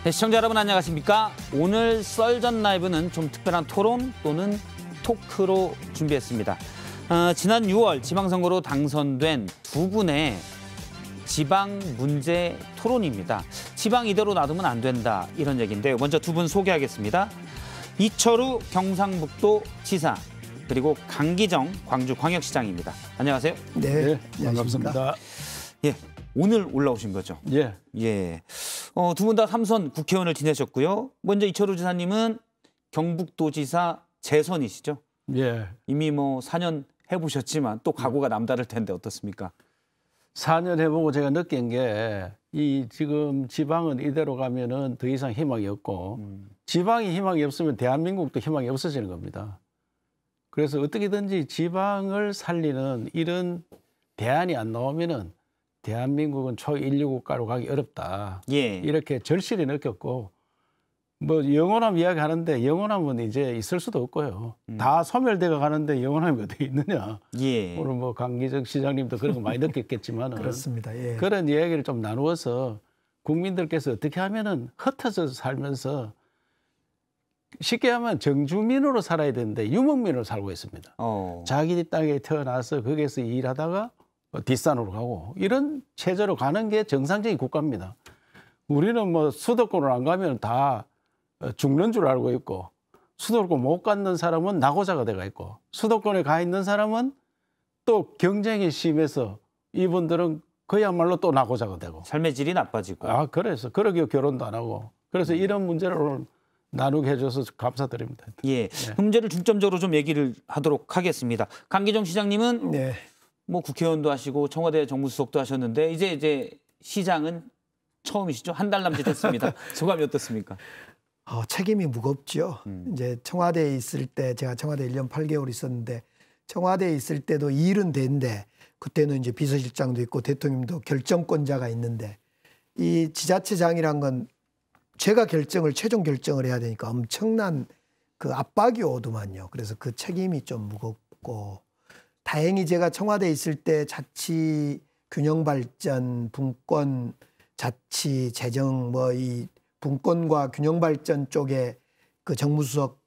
네, 시청자 여러분 안녕하십니까? 오늘 썰전 라이브는 좀 특별한 토론 또는 토크로 준비했습니다. 지난 6월 지방선거로 당선된 두 분의 지방 문제 토론입니다. 지방 이대로 놔두면 안 된다 이런 얘기인데요. 먼저 두 분 소개하겠습니다. 이철우 경상북도 지사 그리고 강기정 광주광역시장입니다. 안녕하세요. 네, 반갑습니다. 예, 오늘 올라오신 거죠? 예. 예. 두 분 다 3선 국회의원을 지내셨고요. 먼저 이철우 지사님은 경북도지사 재선이시죠? 예. 이미 뭐 4년 해보셨지만 또 각오가 남다를 텐데 어떻습니까? 4년 해보고 제가 느낀 게 이 지금 지방은 이대로 가면은 더 이상 희망이 없고 지방이 희망이 없으면 대한민국도 희망이 없어지는 겁니다. 그래서 어떻게든지 지방을 살리는 이런 대안이 안 나오면은 대한민국은 초인류 국가로 가기 어렵다. 예. 이렇게 절실히 느꼈고 뭐 영원함 이야기하는데 영원함은 이제 있을 수도 없고요. 다 소멸돼가 가는데 영원함이 어디 있느냐. 예. 오늘 뭐 강기정 시장님도 그런 거 많이 느꼈겠지만 그렇습니다. 예. 그런 이야기를 좀 나누어서 국민들께서 어떻게 하면은 흩어져서 살면서 쉽게 하면 정주민으로 살아야 되는데 유목민으로 살고 있습니다. 자기 땅에 태어나서 거기에서 일하다가 뒷산으로 가고 이런 체제로 가는 게 정상적인 국가입니다. 우리는 뭐 수도권으로 안 가면 다 죽는 줄 알고 있고 수도권 못 갖는 사람은 낙오자가 돼가 있고 수도권에 가 있는 사람은 또 경쟁이 심해서 이분들은 그야말로 또 낙오자가 되고 삶의 질이 나빠지고. 그래서 그러기에 결혼도 안 하고 그래서 이런 문제를 오늘 나누게 해줘서 감사드립니다. 예. 그 문제를 중점적으로 좀 얘기를 하도록 하겠습니다. 강기정 시장님은 네. 뭐 국회의원도 하시고 청와대 정무수석도 하셨는데 이제 시장은 처음이시죠? 한 달 남짓 했습니다. 소감이 어떻습니까? 책임이 무겁죠. 이제 청와대에 있을 때 제가 청와대 1년 8개월 있었는데 청와대에 있을 때도 일은 됐는데 그때는 이제 비서실장도 있고 대통령도 결정권자가 있는데 이 지자체장이란 건 제가 최종 결정을 해야 되니까 엄청난 그 압박이 오더만요. 그래서 그 책임이 좀 무겁고 다행히 제가 청와대에 있을 때 자치 균형 발전, 분권 자치 재정 뭐 이 분권과 균형 발전 쪽에 그 정무수석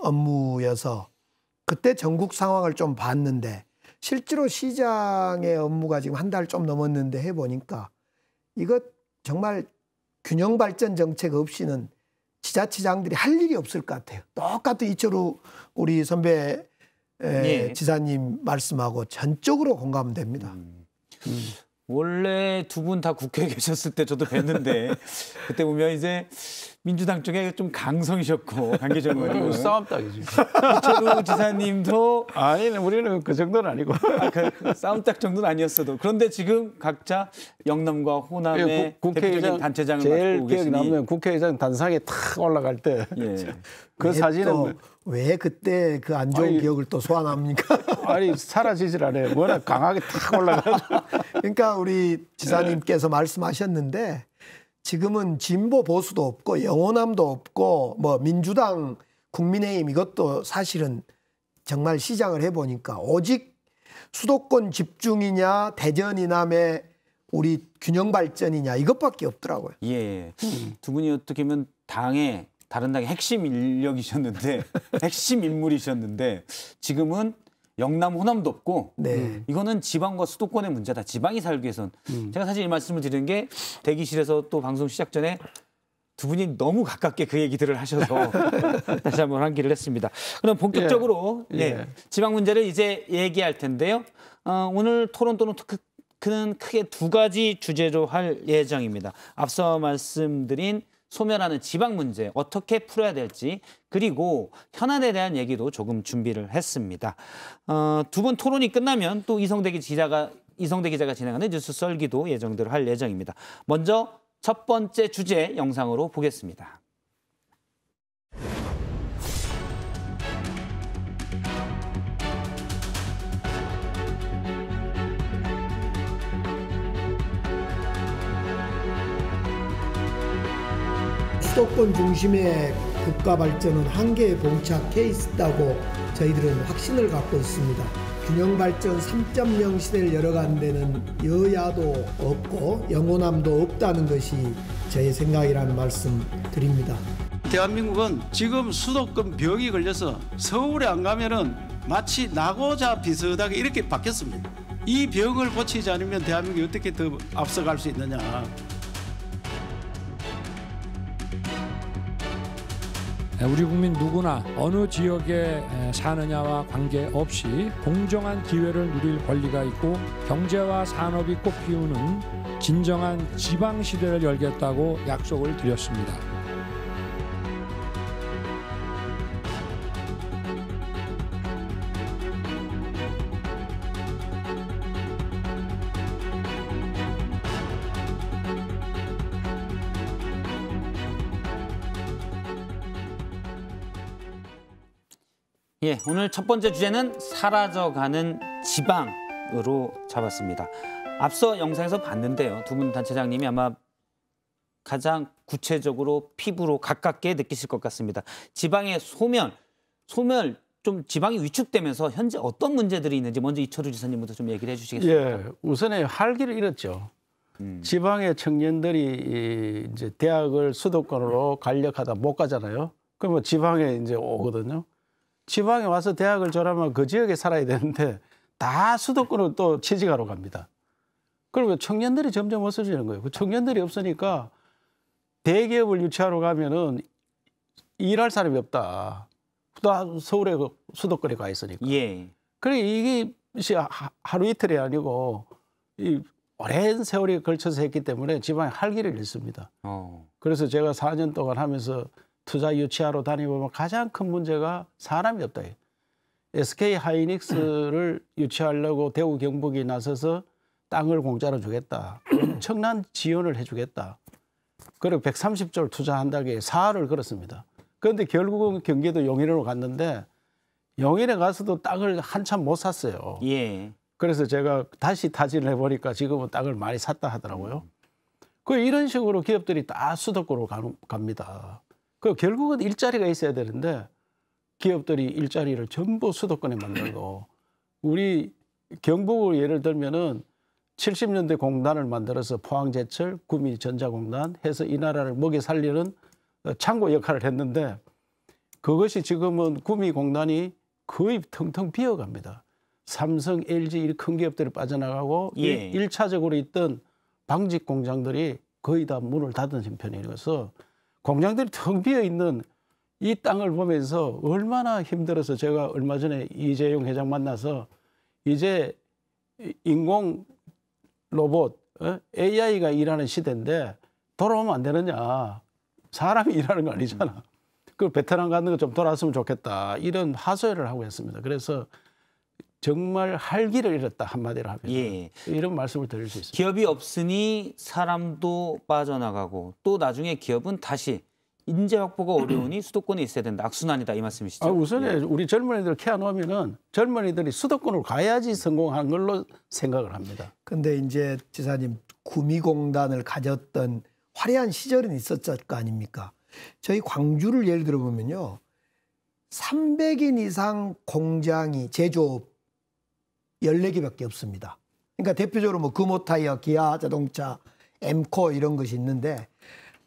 업무여서 그때 전국 상황을 좀 봤는데 실제로 시장의 업무가 지금 한 달 좀 넘었는데 해보니까 이거 정말 균형 발전 정책 없이는 지자체장들이 할 일이 없을 것 같아요. 똑같은 이철우 우리 선배 예. 지사님 말씀하고 전적으로 공감됩니다. 원래 두 분 다 국회에 계셨을 때 저도 뵀는데 그때 보면 이제 민주당 쪽에 좀 강성이셨고 강기정 의원은 싸움딱이지. 이철우 지사님도 아니 우리는 그 정도는 아니고 그 싸움딱 정도는 아니었어도 그런데 지금 각자 영남과 호남의 대표적인 단체장을 제일 맡고 계시니 기억이 나면 국회의장 단상에 탁 올라갈 때 그 사진은 왜 그때 그 안 좋은 기억을 또 소환합니까? 아니 사라지질 않아요. 워낙 강하게 탁 올라가서. 그러니까 우리 지사님께서 말씀하셨는데 지금은 진보 보수도 없고 영호남도 없고 뭐 민주당 국민의힘 이것도 사실은 정말 시장을 해보니까 오직 수도권 집중이냐 대전 이남의 우리 균형 발전이냐 이것밖에 없더라고요. 예. 두 분이 어떻게 보면 다른 당의 핵심 인력이셨는데 핵심 인물이셨는데 지금은 영남 호남도 없고 네. 이거는 지방과 수도권의 문제다. 지방이 살기 위해선. 제가 사실 이 말씀을 드린 게 대기실에서 또 방송 시작 전에 두 분이 너무 가깝게 그 얘기들을 하셔서 다시 한번 환기를 했습니다. 그럼 본격적으로 지방 문제를 이제 얘기할 텐데요. 오늘 토론 또는 토크는 크게 두 가지 주제로 할 예정입니다. 앞서 말씀드린 소멸하는 지방 문제 어떻게 풀어야 될지 그리고 현안에 대한 얘기도 조금 준비를 했습니다. 두 분 토론이 끝나면 또 이성대 기자가 진행하는 뉴스 썰기도 예정대로 할 예정입니다. 먼저 첫 번째 주제 영상으로 보겠습니다. 수도권 중심의 국가 발전은 한계에 봉착해 있다고 저희들은 확신을 갖고 있습니다. 균형 발전 3.0 시대를 열어가는 데는 여야도 없고 영호남도 없다는 것이 제 생각이라는 말씀 드립니다. 대한민국은 지금 수도권 병이 걸려서 서울에 안 가면은 마치 낙오자 비슷하게 이렇게 바뀌었습니다. 이 병을 고치지 않으면 대한민국이 어떻게 더 앞서갈 수 있느냐. 우리 국민 누구나 어느 지역에 사느냐와 관계없이 공정한 기회를 누릴 권리가 있고 경제와 산업이 꽃피우는 진정한 지방시대를 열겠다고 약속을 드렸습니다. 예, 오늘 첫 번째 주제는 사라져가는 지방으로 잡았습니다. 앞서 영상에서 봤는데요. 두 분 단체장님이 아마 가장 구체적으로 피부로 가깝게 느끼실 것 같습니다. 지방의 소멸 좀 지방이 위축되면서 현재 어떤 문제들이 있는지 먼저 이철우 지사님부터 좀 얘기를 해주시겠습니까? 예, 우선에 활기를 잃었죠. 지방의 청년들이 이제 대학을 수도권으로 가려하다 못 가잖아요. 그러면 지방에 이제 오거든요. 지방에 와서 대학을 졸업하면 그 지역에 살아야 되는데 다 수도권으로 또 취직하러 갑니다. 그러면 청년들이 점점 없어지는 거예요. 그 청년들이 없으니까 대기업을 유치하러 가면은 일할 사람이 없다. 다 서울에 그 수도권에 가 있으니까. 예. 그래 이게 하루 이틀이 아니고 이 오랜 세월이 걸쳐서 했기 때문에 지방에 활기를 잃습니다. 그래서 제가 4년 동안 하면서 투자 유치하러 다니보면 가장 큰 문제가 사람이 없다. SK 하이닉스를 유치하려고 대구 경북이 나서서 땅을 공짜로 주겠다. 엄청난 지원을 해주겠다. 그리고 130조를 투자한다고 사활을 걸었습니다. 그런데 결국은 경기도 용인으로 갔는데 용인에 가서도 땅을 한참 못 샀어요. 예. 그래서 제가 다시 타진을 해보니까 지금은 땅을 많이 샀다 하더라고요. 그 이런 식으로 기업들이 다 수도권으로 갑니다. 그 결국은 일자리가 있어야 되는데 기업들이 일자리를 전부 수도권에 만들고 우리 경북을 예를 들면은 70년대 공단을 만들어서 포항제철, 구미전자공단 해서 이 나라를 먹여 살리는 창고 역할을 했는데 그것이 지금은 구미공단이 거의 텅텅 비어갑니다. 삼성, LG 이 큰 기업들이 빠져나가고 예. 1차적으로 있던 방직 공장들이 거의 다 문을 닫은 형편이라서 공장들이 텅 비어 있는 이 땅을 보면서 얼마나 힘들어서 제가 얼마 전에 이재용 회장 만나서 이제 인공 로봇, AI가 일하는 시대인데 돌아오면 안 되느냐. 사람이 일하는 거 아니잖아. 그 베트남 가는 거 좀 돌아왔으면 좋겠다. 이런 하소연을 하고 있습니다. 그래서 정말 활기를 잃었다 한마디로 하면 예. 이런 말씀을 드릴 수 있습니다. 기업이 없으니 사람도 빠져나가고 또 나중에 기업은 다시 인재 확보가 어려우니 수도권에 있어야 된다. 악순환이다 이 말씀이시죠? 우선에 우리 젊은이들 키워놓으면은 젊은이들이 수도권으로 가야지 성공한 걸로 생각을 합니다. 근데 이제 지사님 구미공단을 가졌던 화려한 시절은 있었을 거 아닙니까? 저희 광주를 예를 들어보면요. 300인 이상 공장이 제조업 14개밖에 없습니다. 그러니까 대표적으로 뭐 금호타이어, 기아자동차, 엠코 이런 것이 있는데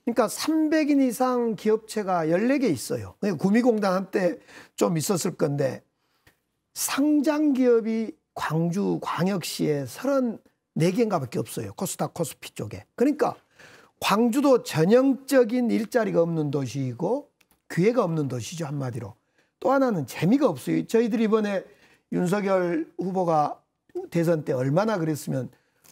그러니까 300인 이상 기업체가 14개 있어요. 구미공단 한때 좀 있었을 건데 상장 기업이 광주 광역시에 34개인가 밖에 없어요. 코스닥 코스피 쪽에. 그러니까 광주도 전형적인 일자리가 없는 도시이고 기회가 없는 도시죠, 한마디로. 또 하나는 재미가 없어요. 저희들이 이번에 윤석열 후보가 대선 때 얼마나 그랬으면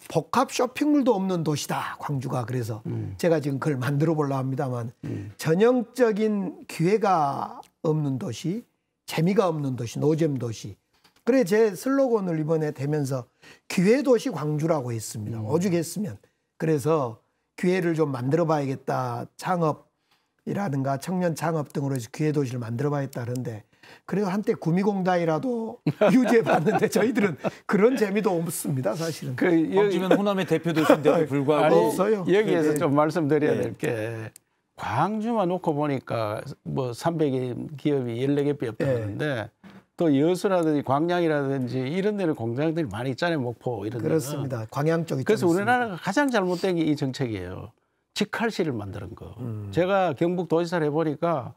복합 쇼핑몰도 없는 도시다, 광주가. 그래서 제가 지금 그걸 만들어 보려고 합니다만 전형적인 기회가 없는 도시, 재미가 없는 도시, 노잼 도시. 그래 제 슬로건을 이번에 대면서 기회도시 광주라고 했습니다. 오죽했으면. 그래서 기회를 좀 만들어 봐야겠다. 창업이라든가 청년 창업 등으로 해서 기회도시를 만들어 봐야겠다 하는데 그래도 한때 구미공단이라도 유지해 봤는데 저희들은 그런 재미도 없습니다, 사실은. 광주면 호남의 대표 도시인데도 불구하고 없어요. 여기에서 네네. 좀 말씀드려야 될 게 광주만 놓고 보니까 뭐 300개 기업이 14개밖에 없다 그러는데 또 여수라든지 광양이라든지 이런 데는 공장들이 많이 있잖아요. 목포 이런 데는. 그렇습니다. 광양 쪽이 그래서 좀 우리나라가 가장 잘못된 게 이 정책이에요. 직할시를 만드는 거. 제가 경북 도지사를 해보니까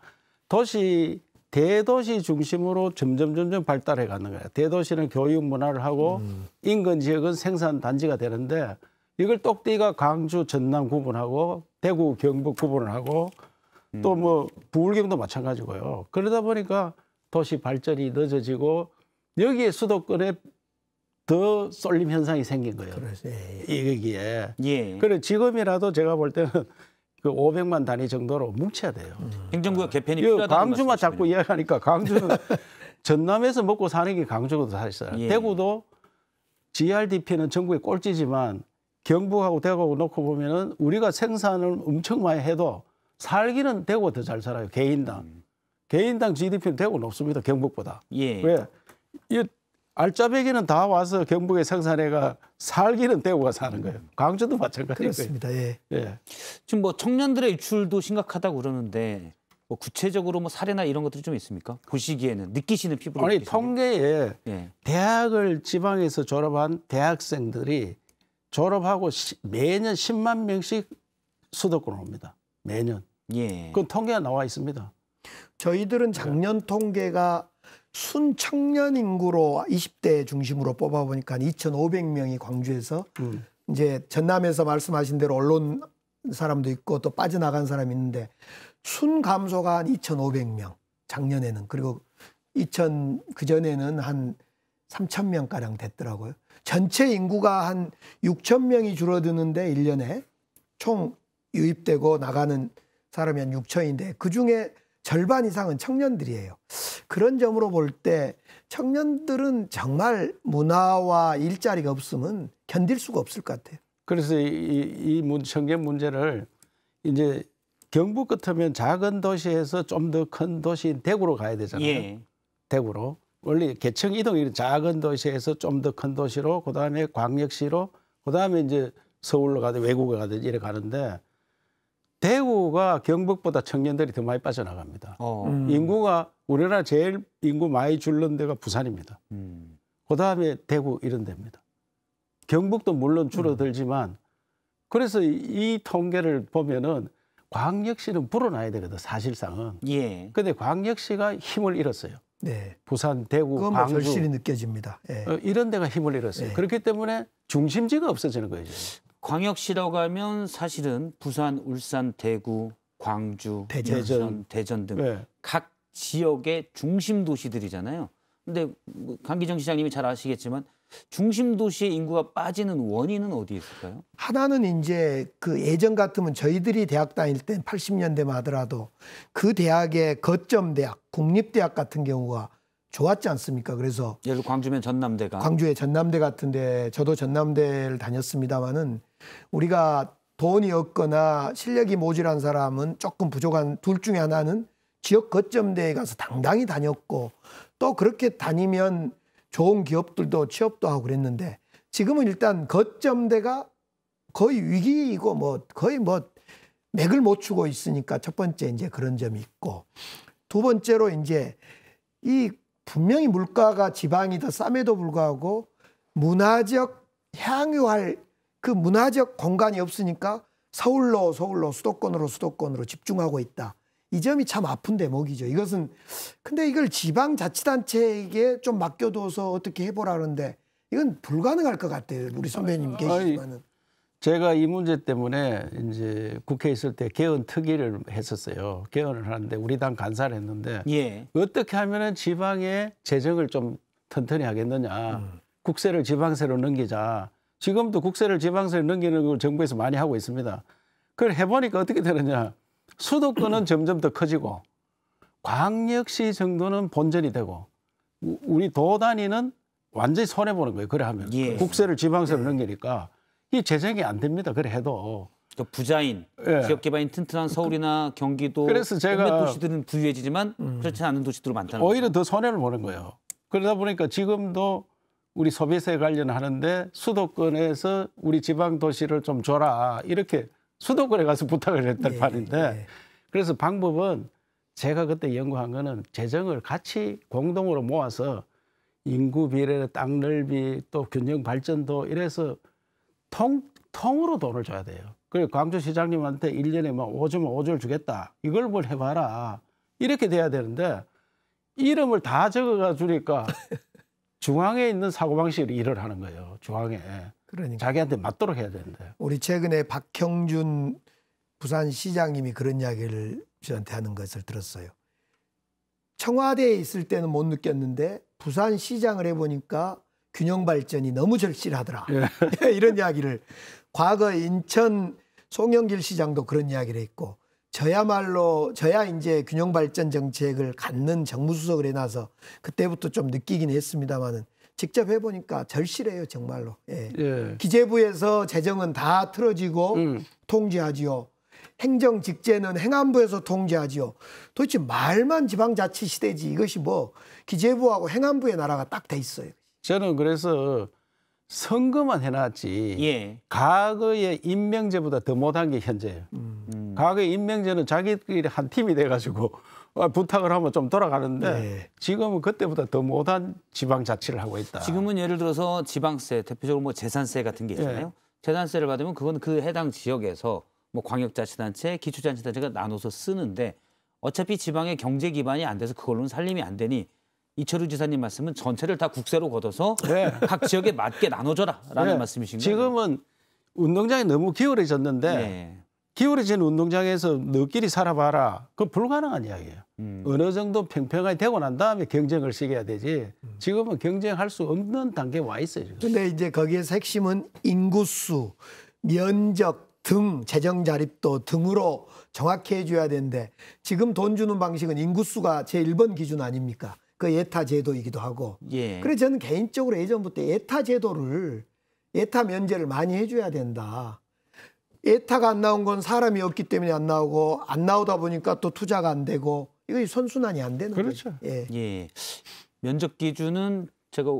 대도시 중심으로 점점 발달해 가는 거예요. 대도시는 교육 문화를 하고 인근 지역은 생산 단지가 되는데 이걸 똑띠가 강주, 전남 구분하고 대구, 경북 구분을 하고 또 뭐 부울경도 마찬가지고요. 그러다 보니까 도시 발전이 늦어지고 여기에 수도권에 더 쏠림 현상이 생긴 거예요. 여기에. 예. 그래 지금이라도 제가 볼 때는 그 500만 단위 정도로 뭉쳐야 돼요. 행정구역 개편이 필요하다는 광주만 자꾸 이야기하니까 광주는 전남에서 먹고 사는 게 광주도 사실상. 예. 대구도 GRDP는 전국의 꼴찌지만 경북하고 대구하고 놓고 보면은 우리가 생산을 엄청 많이 해도 살기는 대구가 더 잘 살아요. 개인당 GDP는 대구가 높습니다. 경북보다. 예. 왜? 이 알짜배기는 다 와서 경북에 생산해가 살기는 대구가 사는 거예요. 광주도 마찬가지예요. 그렇습니다. 예. 예. 지금 뭐 청년들의 유출도 심각하다고 그러는데 뭐 구체적으로 뭐 사례나 이런 것들이 좀 있습니까? 보시기에는 느끼시는 피부로. 아니 느끼시는 통계에 예. 대학을 지방에서 졸업한 대학생들이 졸업하고 매년 10만 명씩 수도권으로 옵니다. 매년. 예. 그건 통계가 나와 있습니다. 저희들은 작년 통계가 순 청년 인구로 20대 중심으로 뽑아보니까 2,500명이 광주에서 이제 전남에서 말씀하신 대로 언론 사람도 있고 또 빠져나간 사람이 있는데 순 감소가 한 2,500명 작년에는 그리고 그전에는 한 3,000명 가량 됐더라고요. 전체 인구가 한 6,000명이 줄어드는데 1년에 총 유입되고 나가는 사람이 한 6,000인데 그중에 절반 이상은 청년들이에요. 그런 점으로 볼 때 청년들은 정말 문화와 일자리가 없으면 견딜 수가 없을 것 같아요. 그래서 이 청년 문제를 이제 경북 같으면 작은 도시에서 좀 더 큰 도시인 대구로 가야 되잖아요. 예. 대구로. 원래 계층 이동이 작은 도시에서 좀 더 큰 도시로 그다음에 광역시로 그다음에 이제 서울로 가든 외국에 가든 이래 가는데 대구가 경북보다 청년들이 더 많이 빠져나갑니다. 인구가 우리나라 제일 인구 많이 줄는 데가 부산입니다. 그다음에 대구 이런 데입니다. 경북도 물론 줄어들지만 그래서 이 통계를 보면은 광역시는 불어나야 되거든 사실상은. 예. 근데 광역시가 힘을 잃었어요. 네. 부산, 대구, 그건 광주 절실히 느껴집니다. 예. 이런 데가 힘을 잃었어요. 네. 그렇기 때문에 중심지가 없어지는 거예요. 광역시라고 하면 사실은 부산, 울산, 대구, 광주, 대전. 대전 등 네. 각 지역의 중심 도시들이잖아요. 근데 뭐 강기정 시장님이 잘 아시겠지만 중심 도시의 인구가 빠지는 원인은 어디에 있을까요? 하나는 이제 그 예전 같으면 저희들이 대학 다닐 때 80년대만 하더라도 그 대학의 거점 대학, 국립대학 같은 경우가 좋았지 않습니까? 그래서 예를 들어 광주면 전남대가. 광주의 전남대 같은데 저도 전남대를 다녔습니다마는 우리가 돈이 없거나 실력이 모자란 사람은 조금 부족한 둘 중에 하나는 지역 거점대에 가서 당당히 다녔고 또 그렇게 다니면 좋은 기업들도 취업도 하고 그랬는데 지금은 일단 거점대가 거의 위기이고 거의 맥을 못 추고 있으니까 첫 번째 이제 그런 점이 있고 두 번째로 이제 이 분명히 물가가 지방이 더 쌈에도 불구하고 문화적 향유할 그 문화적 공간이 없으니까 서울로 수도권으로 집중하고 있다. 이 점이 참 아픈 대목이죠. 이것은 근데 이걸 지방자치단체에게 좀 맡겨둬서 어떻게 해보라는데 이건 불가능할 것 같아요. 우리 선배님 계시지만은. 제가 이 문제 때문에 이제 국회에 있을 때 개헌 특위를 했었어요. 개헌을 하는데 우리 당 간사를 했는데 예. 어떻게 하면은 지방의 재정을 좀 튼튼히 하겠느냐. 국세를 지방세로 넘기자. 지금도 국세를 지방세로 넘기는 걸 정부에서 많이 하고 있습니다. 그걸 해보니까 어떻게 되느냐. 수도권은 점점 더 커지고 광역시 정도는 본전이 되고 우리 도 단위는 완전히 손해보는 거예요. 그래 하면. 예. 국세를 지방세로 넘기니까 이 재정이 안 됩니다. 그래 해도. 또 부자인, 예. 지역 개발이 튼튼한 서울이나 경기도 그래서 제가 몇몇 도시들은 부유해지지만 그렇지 않은 도시들도 많다는 오히려 거죠. 더 손해를 보는 거예요. 그러다 보니까 지금도 우리 소비세 관련하는데 수도권에서 우리 지방 도시를 좀 줘라. 이렇게 수도권에 가서 부탁을 했단 말인데 그래서 방법은 제가 그때 연구한 거는 재정을 같이 공동으로 모아서 인구 비례, 땅 넓이 또 균형 발전도 이래서 통으로 돈을 줘야 돼요. 그리고 광주시장님한테 1년에 막 5조면 5조를 주겠다. 이걸 뭘 해봐라. 이렇게 돼야 되는데 이름을 다 적어가 주니까 중앙에 있는 사고방식으로 일을 하는 거예요. 중앙에. 그러니까. 자기한테 맞도록 해야 되는데. 우리 최근에 박형준 부산시장님이 그런 이야기를 저한테 하는 것을 들었어요. 청와대에 있을 때는 못 느꼈는데 부산시장을 해보니까 균형발전이 너무 절실하더라. 예. 이런 이야기를. 과거 인천 송영길 시장도 그런 이야기를 했고 저야 이제 균형발전 정책을 갖는 정무수석을 해놔서 그때부터 좀 느끼긴 했습니다만은 직접 해보니까 절실해요, 정말로. 예. 예. 기재부에서 재정은 다 틀어지고 통제하지요. 행정 직제는 행안부에서 통제하지요. 도대체 말만 지방자치시대지 이것이 뭐 기재부하고 행안부의 나라가 딱 돼 있어요. 저는 그래서 선거만 해놨지 예. 과거의 임명제보다 더 못한 게 현재예요. 과거의 임명제는 자기들끼리 한 팀이 돼가지고 부탁을 하면 좀 돌아가는데 네. 지금은 그때보다 더 못한 지방자치를 하고 있다. 지금은 예를 들어서 지방세, 대표적으로 뭐 재산세 같은 게 있잖아요. 네. 재산세를 받으면 그건 그 해당 지역에서 뭐 광역자치단체, 기초자치단체가 나눠서 쓰는데 어차피 지방의 경제 기반이 안 돼서 그걸로는 살림이 안 되니 이철우 지사님 말씀은 전체를 다 국세로 걷어서 네. 각 지역에 맞게 나눠줘라라는 네. 말씀이신 거예요. 지금은 운동장이 너무 기울어졌는데 네. 기울어진 운동장에서 너끼리 살아봐라. 그건 불가능한 이야기예요. 어느 정도 평평하게 되고 난 다음에 경쟁을 시켜야 되지. 지금은 경쟁할 수 없는 단계에 와 있어요. 그런데 이제 거기에서 핵심은 인구수, 면적 등 재정 자립도 등으로 정확히 해줘야 되는데 지금 돈 주는 방식은 인구수가 제1번 기준 아닙니까? 그 예타 제도이기도 하고. 예. 그래서 저는 개인적으로 예전부터 예타 제도를 예타 면제를 많이 해줘야 된다. 예타가 안 나온 건 사람이 없기 때문에 안 나오고 안 나오다 보니까 또 투자가 안 되고 이거 선순환이 안 되는 그렇죠. 거죠. 예. 예. 면적 기준은 제가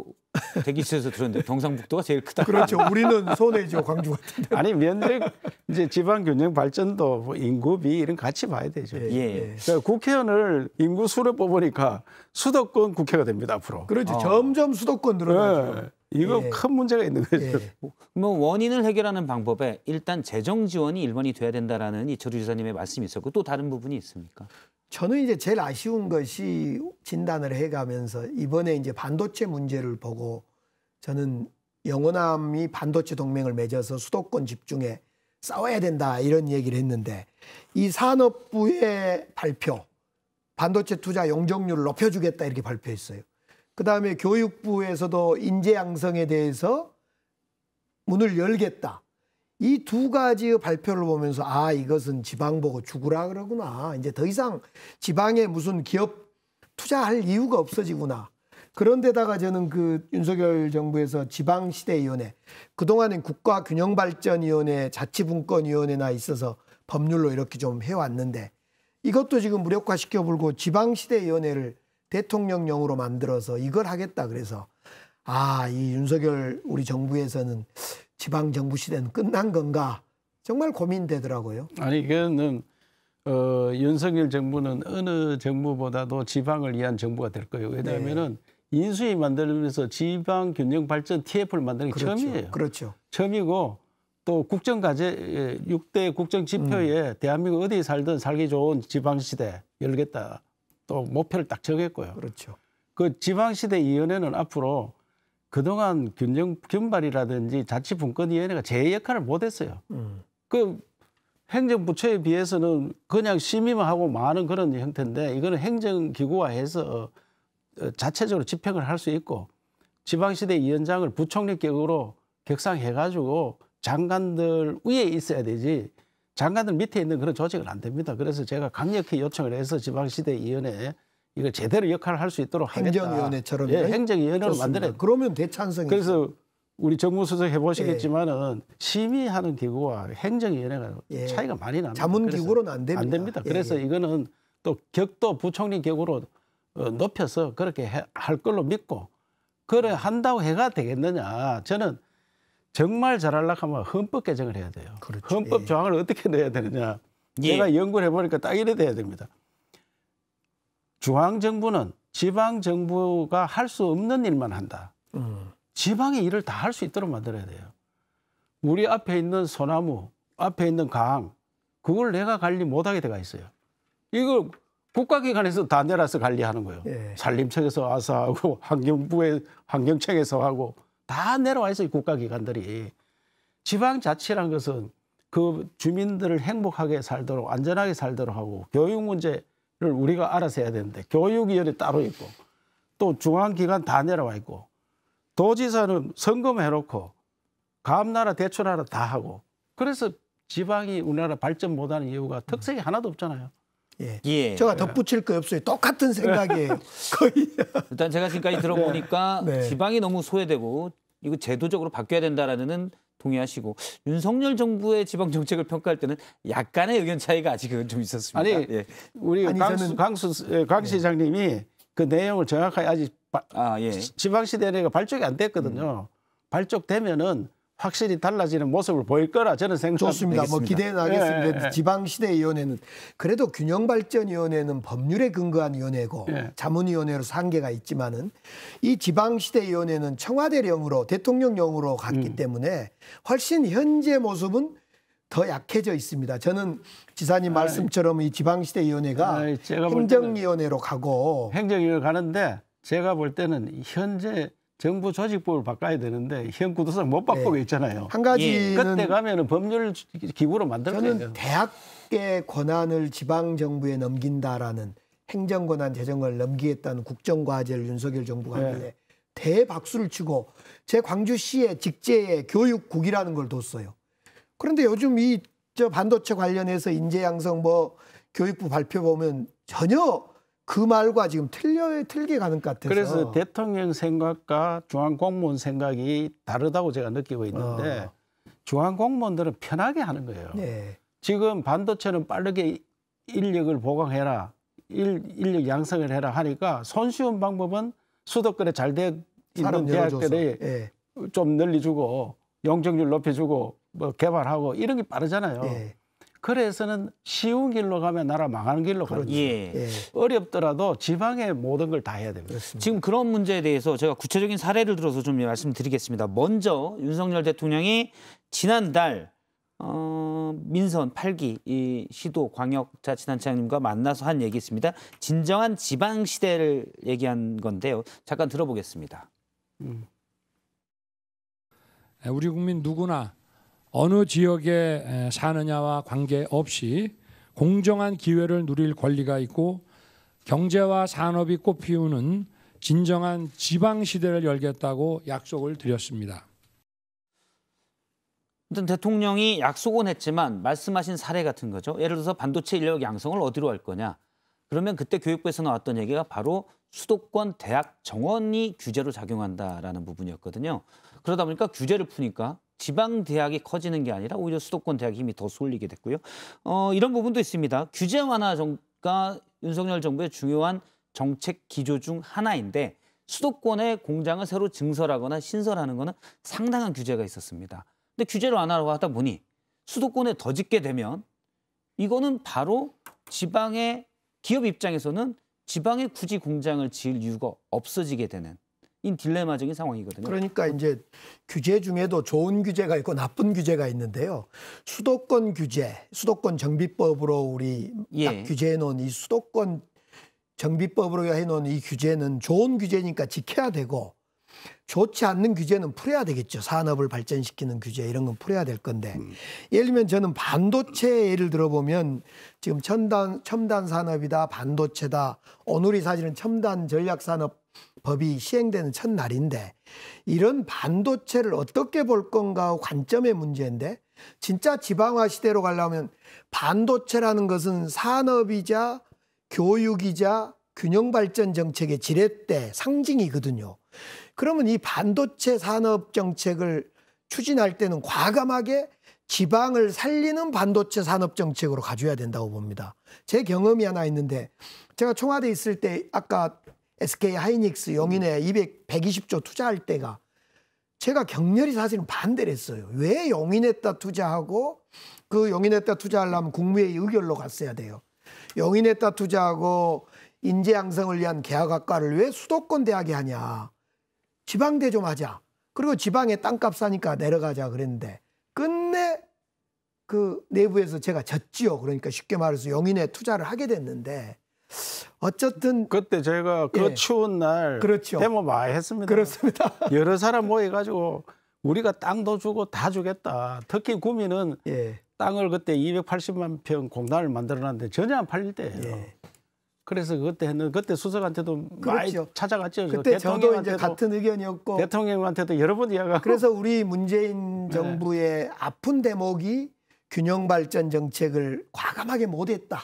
대기실에서 들었는데 경상북도가 제일 크다. 그렇죠. 우리는 손해죠, 광주 같은데. 아니 면적 이제 지방 균형 발전도 인구비 이런 같이 봐야 되죠. 예. 예. 그러니까 국회의원을 인구 수를 뽑으니까 수도권 국회가 됩니다 앞으로. 그렇죠. 점점 수도권 늘어나죠. 예. 이거 예. 큰 문제가 있는 거죠. 예. 뭐 원인을 해결하는 방법에 일단 재정 지원이 1번이 돼야 된다라는 이철우 지사님의 말씀이 있었고 또 다른 부분이 있습니까? 저는 이제 제일 아쉬운 것이 진단을 해가면서 이번에 이제 반도체 문제를 보고 저는 영호남이 반도체 동맹을 맺어서 수도권 집중에 싸워야 된다 이런 얘기를 했는데 이 산업부의 발표 반도체 투자 용적률을 높여주겠다 이렇게 발표했어요. 그다음에 교육부에서도 인재 양성에 대해서 문을 열겠다. 이 두 가지의 발표를 보면서 아 이것은 지방 보고 죽으라 그러구나. 이제 더 이상 지방에 무슨 기업 투자할 이유가 없어지구나. 그런데다가 저는 그 윤석열 정부에서 지방시대위원회 그동안엔 국가균형발전위원회 자치분권위원회나 있어서 법률로 이렇게 좀 해왔는데 이것도 지금 무력화시켜불고 지방시대위원회를 대통령령으로 만들어서 이걸 하겠다 그래서 아, 이 윤석열 우리 정부에서는 지방정부 시대는 끝난 건가 정말 고민되더라고요. 아니 이거는 윤석열 정부는 어느 정부보다도 지방을 위한 정부가 될 거예요. 왜냐하면은 네. 인수위 만들면서 지방균형발전 TF를 만드는 게 그렇죠. 처음이에요. 그렇죠. 처음이고 또 국정과제 6대 국정지표에 대한민국 어디에 살든 살기 좋은 지방시대 열겠다. 또 목표를 딱 정했고요. 그렇죠. 그 지방시대위원회는 앞으로 그동안 균발이라든지 자치분권위원회가 제 역할을 못했어요. 그 행정부처에 비해서는 그냥 심의만 하고 많은 그런 형태인데 이거는 행정기구화해서 자체적으로 집행을 할 수 있고 지방시대위원장을 부총리격으로 격상해가지고 장관들 위에 있어야 되지 장관들 밑에 있는 그런 조직은 안 됩니다. 그래서 제가 강력히 요청을 해서 지방시대위원회 이걸 제대로 역할을 할 수 있도록 하겠다. 행정위원회처럼. 예, 행정위원회를 만들어야 돼. 그러면 대찬성이. 그래서 우리 정무수석 해보시겠지만은 심의하는 기구와 행정위원회가 차이가 많이 납니다. 자문기구로는 안 됩니다. 안 됩니다. 그래서 이거는 또 격도 부총리 격으로 높여서 그렇게 할 걸로 믿고 그래 한다고 해가 되겠느냐. 저는 정말 잘하려고 하면 헌법 개정을 해야 돼요. 그렇죠. 헌법 조항을 어떻게 넣어야 되느냐. 제가 연구를 해보니까 딱 이래 돼야 됩니다. 중앙정부는 지방정부가 할 수 없는 일만 한다. 지방의 일을 다 할 수 있도록 만들어야 돼요. 우리 앞에 있는 소나무, 앞에 있는 강, 그걸 내가 관리 못하게 돼가 있어요. 이걸 국가기관에서 다 내려서 관리하는 거예요. 예. 산림청에서 와서 하고 환경청에서 하고 다 내려와 있어요. 국가기관들이. 지방자치란 것은 그 주민들을 행복하게 살도록 안전하게 살도록 하고 교육 문제를 우리가 알아서 해야 되는데 교육위원회 따로 있고 또 중앙기관 다 내려와 있고 도지사는 선거해놓고 감나라 대초나라 다 하고 그래서 지방이 우리나라 발전 못하는 이유가 특색이 하나도 없잖아요. 예. 예. 제가 덧붙일 거 없어요. 똑같은 생각이에요. 거의. 일단 제가 지금까지 들어보니까 네. 지방이 너무 소외되고 이거 제도적으로 바뀌어야 된다라는 동의하시고 윤석열 정부의 지방 정책을 평가할 때는 약간의 의견 차이가 아직은 좀 있었습니다. 아니 예. 우리 강 시장님이 그 내용을 정확하게 아직 예. 지방시대가 발족이 안 됐거든요. 발족되면은 확실히 달라지는 모습을 보일 거라 저는 생각합니다. 좋습니다. 뭐 기대해 나겠습니다. 예. 지방시대위원회는 그래도 균형발전위원회는 법률에 근거한 위원회고 예. 자문위원회로서 한계가 있지만은 이 지방시대위원회는 청와대령으로 대통령령으로 갔기 때문에 훨씬 현재 모습은 더 약해져 있습니다. 저는 지사님 말씀처럼 이 지방시대위원회가 제가 볼 행정위원회로 가고 행정위원회 가는데 제가 볼 때는 현재 정부 조직법을 바꿔야 되는데 현 구도상 못 바꾸고 있잖아요. 한 가지는 그때 가면은 법률 기구로 만들 거예요. 저는 대학의 권한을 지방 정부에 넘긴다라는 행정 권한 재정을 넘기겠다는 국정과제를 윤석열 정부가 하길래 대박수를 치고 제 광주시의 직제에 교육국이라는 걸 뒀어요. 그런데 요즘 이 저 반도체 관련해서 인재 양성 뭐 교육부 발표 보면 전혀 그 말과 지금 틀게 가는 것 같아서. 그래서 대통령 생각과 중앙공무원 생각이 다르다고 제가 느끼고 있는데 중앙공무원들은 편하게 하는 거예요. 네. 지금 반도체는 빠르게 인력을 보강해라, 인력 양성을 해라 하니까 손쉬운 방법은 수도권에 잘 돼 있는 대학들이 좀 늘려주고 용적률 높여주고 뭐 개발하고 이런 게 빠르잖아요. 그래서는 쉬운 길로 가면 나라 망하는 길로 가는 거죠. 어렵더라도 지방에 모든 걸 다 해야 됩니다. 지금 그런 문제에 대해서 제가 구체적인 사례를 들어서 좀 말씀드리겠습니다. 먼저 윤석열 대통령이 지난달 민선 8기 이 시도 광역자치단체장님과 만나서 한 얘기 있습니다. 진정한 지방시대를 얘기한 건데요. 잠깐 들어보겠습니다. 우리 국민 누구나 어느 지역에 사느냐와 관계없이 공정한 기회를 누릴 권리가 있고 경제와 산업이 꽃피우는 진정한 지방시대를 열겠다고 약속을 드렸습니다. 일단 대통령이 약속은 했지만 말씀하신 사례 같은 거죠. 예를 들어서 반도체 인력 양성을 어디로 할 거냐. 그러면 그때 교육부에서 나왔던 얘기가 바로 수도권 대학 정원이 규제로 작용한다라는 부분이었거든요. 그러다 보니까 규제를 푸니까 지방 대학이 커지는 게 아니라 오히려 수도권 대학 힘이 더 쏠리게 됐고요. 이런 부분도 있습니다. 규제 완화가 윤석열 정부의 중요한 정책 기조 중 하나인데 수도권에 공장을 새로 증설하거나 신설하는 거는 상당한 규제가 있었습니다. 근데 규제를 완화하고 하다 보니 수도권에 더 짓게 되면 이거는 바로 지방의 기업 입장에서는 지방에 굳이 공장을 지을 이유가 없어지게 되는 이 딜레마적인 상황이거든요. 그러니까 이제 규제 중에도 좋은 규제가 있고 나쁜 규제가 있는데요. 수도권 규제, 수도권 정비법으로 우리 딱 규제해 놓은 이 수도권 정비법으로 해놓은 이 규제는 좋은 규제니까 지켜야 되고 좋지 않는 규제는 풀어야 되겠죠. 산업을 발전시키는 규제 이런 건 풀어야 될 건데 예를 들면 저는 반도체 예를 들어보면 지금 첨단 산업이다 반도체다 오늘이 사실은 첨단 전략산업법이 시행되는 첫날인데 이런 반도체를 어떻게 볼 건가 관점의 문제인데 진짜 지방화 시대로 가려면 반도체라는 것은 산업이자 교육이자 균형발전 정책의 지렛대 상징이거든요. 그러면 이 반도체 산업 정책을 추진할 때는 과감하게 지방을 살리는 반도체 산업 정책으로 가져야 된다고 봅니다. 제 경험이 하나 있는데 제가 청와대에 있을 때 아까 SK 하이닉스 용인에 120조 투자할 때가 제가 격렬히 사실은 반대를 했어요. 왜 용인에다 투자하고 그 용인에다 투자하려면 국무회의 의결로 갔어야 돼요. 용인에다 투자하고 인재 양성을 위한 계약학과를 왜 수도권 대학에 하냐. 지방대 좀 하자. 그리고 지방에 땅값 사니까 내려가자 그랬는데 그 그 내부에서 제가 졌지요. 그러니까 쉽게 말해서 용인에 투자를 하게 됐는데 어쨌든 그때 제가 그 예. 추운 날 그렇죠. 데모 많이 했습니다. 그렇습니다. 여러 사람 모여가지고 우리가 땅도 주고 다 주겠다. 특히 구미는 예. 땅을 그때 280만 평 공단을 만들어놨는데 전혀 안 팔릴 때예요. 예. 그래서 그때 했는데 그때 수석한테도 많이 그렇죠. 찾아갔죠. 그때 저도 이제 같은 의견이었고 대통령한테도 여러 번 이야기하고. 그래서 우리 문재인 정부의 아픈 대목이 균형 발전 정책을 과감하게 못했다.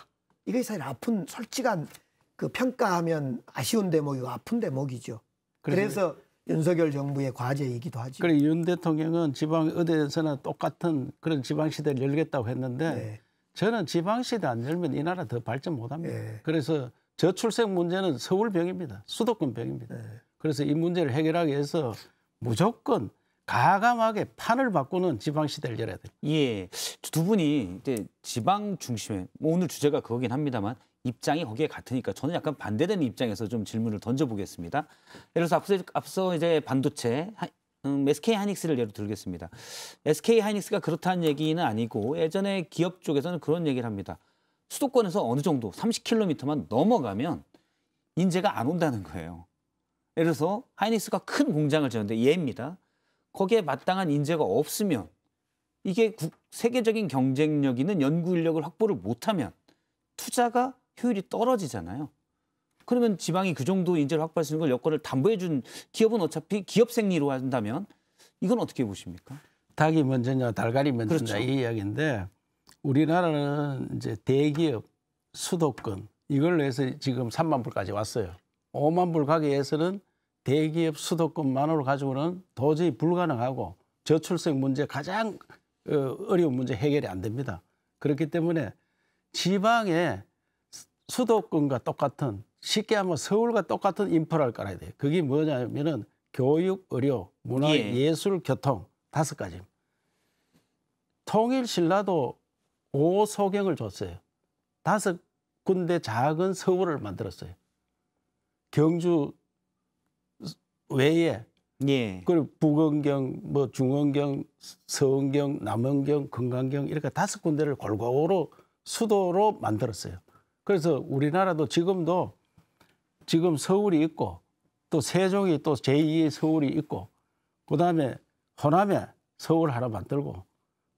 이게 사실 아픈 솔직한 그 평가하면 아쉬운 대목이고 아픈 대목이죠. 그래서 윤석열 정부의 과제이기도 하죠. 그래 윤 대통령은 지방 어디에서나 똑같은 그런 지방 시대를 열겠다고 했는데 네. 저는 지방 시대 안 열면 이 나라 더 발전 못합니다. 네. 그래서 저출생 문제는 서울병입니다. 수도권병입니다. 네. 그래서 이 문제를 해결하기 위해서 무조건 가감하게 판을 바꾸는 지방 시대를 열어야 돼요. 예, 두 분이 이제 지방 중심에 뭐 오늘 주제가 그거긴 합니다만 입장이 거기에 같으니까 저는 약간 반대되는 입장에서 좀 질문을 던져보겠습니다. 예를 들어서 앞서 이제 반도체 SK 하이닉스를 예로 들겠습니다. SK 하이닉스가 그렇다는 얘기는 아니고 예전에 기업 쪽에서는 그런 얘기를 합니다. 수도권에서 어느 정도 30km만 넘어가면 인재가 안 온다는 거예요. 예를 들어서 하이닉스가 큰 공장을 지었는데 예입니다. 거기에 마땅한 인재가 없으면 이게 세계적인 경쟁력 있는 연구 인력을 확보를 못하면 투자가 효율이 떨어지잖아요. 그러면 지방이 그 정도 인재를 확보할 수 있는 걸 여건을 담보해 준 기업은 어차피 기업 생리로 한다면 이건 어떻게 보십니까? 닭이 먼저냐 달걀이 먼저냐 그렇죠. 이 이야기인데 우리나라는 이제 대기업 수도권 이걸로 해서 지금 3만 불까지 왔어요. 5만 불 가기 위해서는 대기업 수도권만으로 가지고는 도저히 불가능하고 저출생 문제 가장 어려운 문제 해결이 안 됩니다. 그렇기 때문에 지방에 수도권과 똑같은 쉽게 하면 서울과 똑같은 인프라를 깔아야 돼요. 그게 뭐냐면은 교육, 의료, 문화, 예술, 교통 5가지. 통일 신라도 5소경을 줬어요. 5군데 작은 서울을 만들었어요. 경주 외에 그리고 북원경, 뭐 중원경, 서원경, 남원경, 금강경 이렇게 5군데를 골고루 수도로 만들었어요. 그래서 우리나라도 지금도 지금 서울이 있고 또 세종이 또 제2의 서울이 있고 그다음에 호남에 서울 하나 만들고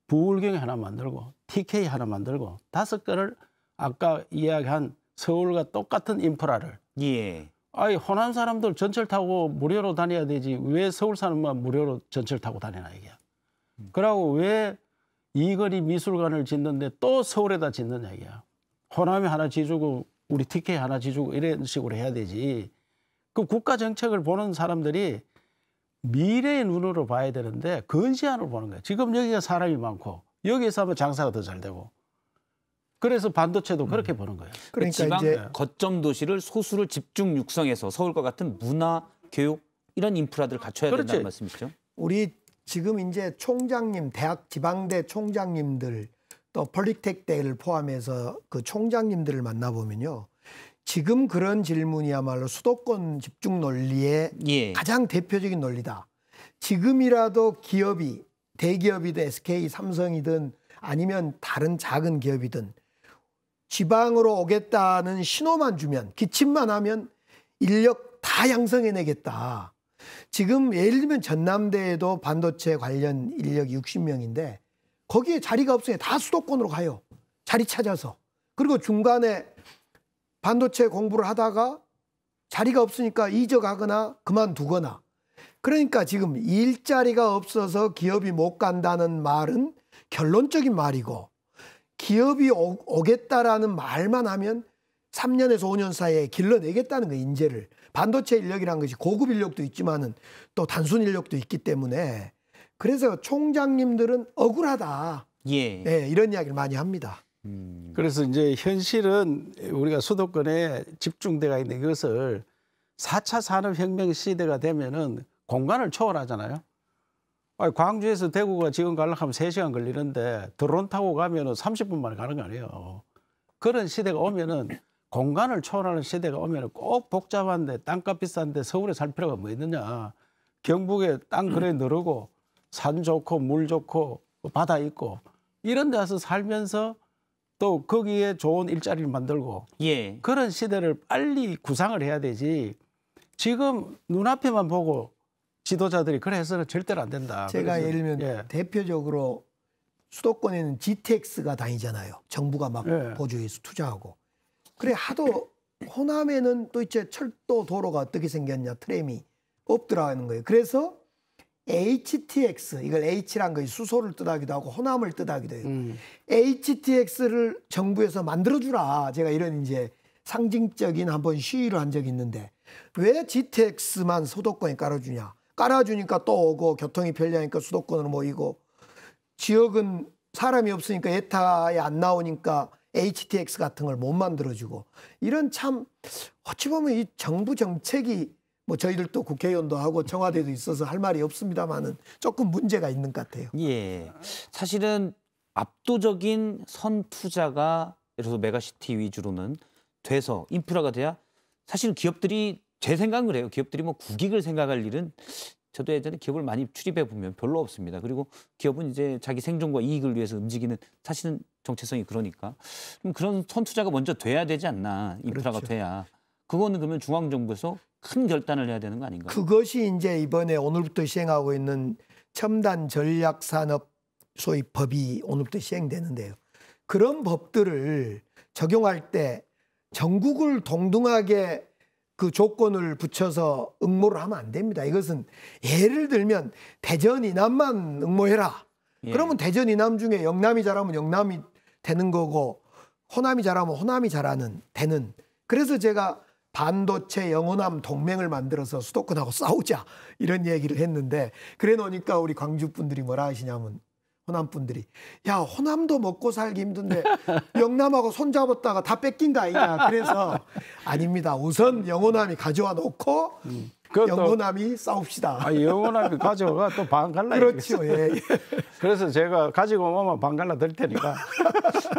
부울경에 하나 만들고 TK 하나 만들고 5개를 아까 이야기한 서울과 똑같은 인프라를 아니 호남 사람들 전철 타고 무료로 다녀야 되지 왜 서울 사람만 무료로 전철 타고 다니나 이게. 그러고 왜 이거리 미술관을 짓는데 또 서울에다 짓느냐 이게야. 호남에 하나 지주고 우리 TK 하나 지주고 이런 식으로 해야 되지. 그 국가 정책을 보는 사람들이 미래의 눈으로 봐야 되는데 근시안으로 보는 거예요. 지금 여기가 사람이 많고 여기에서 하면 장사가 더 잘 되고. 그래서 반도체도 그렇게 보는 거예요. 그러니까 지방 이제 거점 도시를 소수를 집중 육성해서 서울과 같은 문화, 교육 이런 인프라들을 갖춰야 된다는 말씀이죠. 우리 지금 이제 총장님, 대학 지방대 총장님들 또 폴리텍대를 포함해서 그 총장님들을 만나보면요. 지금 그런 질문이야말로 수도권 집중 논리의 가장 대표적인 논리다. 지금이라도 기업이 대기업이든 SK, 삼성이든 아니면 다른 작은 기업이든 지방으로 오겠다는 신호만 주면 기침만 하면 인력 다 양성해내겠다. 지금 예를 들면 전남대에도 반도체 관련 인력이 60명인데 거기에 자리가 없으니 다 수도권으로 가요. 자리 찾아서. 그리고 중간에 반도체 공부를 하다가 자리가 없으니까 이적하거나 그만두거나. 그러니까 지금 일자리가 없어서 기업이 못 간다는 말은 결론적인 말이고 기업이 오겠다라는 말만 하면 3년에서 5년 사이에 길러내겠다는 거 인재를. 반도체 인력이라는 것이 고급 인력도 있지만은 또 단순 인력도 있기 때문에 그래서 총장님들은 억울하다. 네, 이런 이야기를 많이 합니다. 그래서 이제 현실은 우리가 수도권에 집중돼가 있는 이것을 4차 산업혁명 시대가 되면은 공간을 초월하잖아요. 광주에서 대구가 지금 가려고 하면 3시간 걸리는데 드론 타고 가면은 30분 만에 가는 거 아니에요. 그런 시대가 오면은 공간을 초월하는 시대가 오면은 꼭 복잡한데 땅값 비싼데 서울에 살 필요가 뭐 있느냐. 경북에 땅 그래 늘고 산 좋고 물 좋고 바다 있고 이런 데 와서 살면서 또 거기에 좋은 일자리를 만들고 예. 그런 시대를 빨리 구상을 해야 되지. 지금 눈앞에만 보고 지도자들이 그래 해서는 절대로 안 된다. 제가 그래서, 예를 들면 대표적으로 수도권에는 GTX가 다니잖아요. 정부가 막 보조해서 투자하고. 그래 하도 호남에는 또 이제 철도 도로가 어떻게 생겼냐, 트램이 없더라는 거예요. 그래서 HTX, 이걸 H란 거 수소를 뜻하기도 하고 호남을 뜻하기도 해요. HTX를 정부에서 만들어주라. 제가 이런 이제 상징적인 한번 시위를 한 적이 있는데 왜 GTX만 수도권에 깔아주냐. 깔아주니까 또 오고 교통이 편리하니까 수도권으로 모이고 지역은 사람이 없으니까 에타에 안 나오니까 HTX 같은 걸 못 만들어주고 이런 참 어찌 보면 이 정부 정책이 뭐 저희들도 국회의원도 하고 청와대도 있어서 할 말이 없습니다만은 조금 문제가 있는 것 같아요. 예, 사실은 압도적인 선 투자가 예를 들어서 메가시티 위주로는 돼서 인프라가 돼야 사실은 기업들이 제 생각은 그래요. 기업들이 뭐 국익을 생각할 일은 저도 예전에 기업을 많이 출입해 보면 별로 없습니다. 그리고 기업은 이제 자기 생존과 이익을 위해서 움직이는 사실은 정체성이 그러니까 그런 선 투자가 먼저 돼야 되지 않나. 인프라가 그렇죠. 돼야. 그거는 그러면 중앙정부에서 큰 결단을 해야 되는 거 아닌가요? 그것이 이제 이번에 오늘부터 시행하고 있는 첨단 전략산업 소위 법이 오늘부터 시행되는데요. 그런 법들을 적용할 때 전국을 동등하게 그 조건을 붙여서 응모를 하면 안 됩니다. 이것은 예를 들면 대전 이남만 응모해라. 예. 그러면 대전 이남 중에 영남이 잘하면 영남이 되는 거고 호남이 잘하면 호남이 되는. 그래서 제가 반도체 영호남 동맹을 만들어서 수도권하고 싸우자 이런 얘기를 했는데 그래 놓으니까 우리 광주 분들이 뭐라 하시냐면 호남 분들이 야 호남도 먹고 살기 힘든데 영남하고 손잡았다가 다 뺏긴 거 아니냐. 그래서 아닙니다. 우선 영호남이 가져와 놓고 영호남이 싸웁시다. 영호남이 가져가 또 반 갈라. 그렇죠. 예. 그래서 제가 가지고 오면 반 갈라 들 테니까.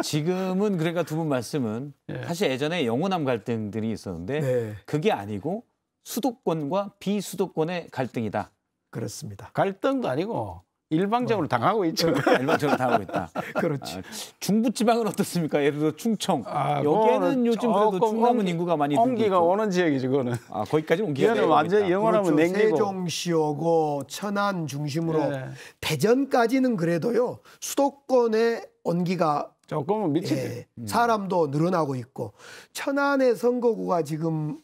지금은 그러니까 두 분 말씀은 사실 예전에 영호남 갈등들이 있었는데 그게 아니고 수도권과 비수도권의 갈등이다. 그렇습니다. 갈등도 아니고 일방적으로 당하고 있죠. 일방적으로 당하고 있다. 그렇죠. 중부지방은 어떻습니까? 예를 들어 충청. 여기에는 요즘 그래도 충남은 인구가 많이 옹기가 오는 지역이지 그거는. 거기까지 옹기가 여기는 완전히 영원하면 그렇죠. 냉기고. 세종시 오고 천안 중심으로 대전까지는 그래도요. 수도권의 온기가 조금은 미치지. 사람도 늘어나고 있고 천안의 선거구가 지금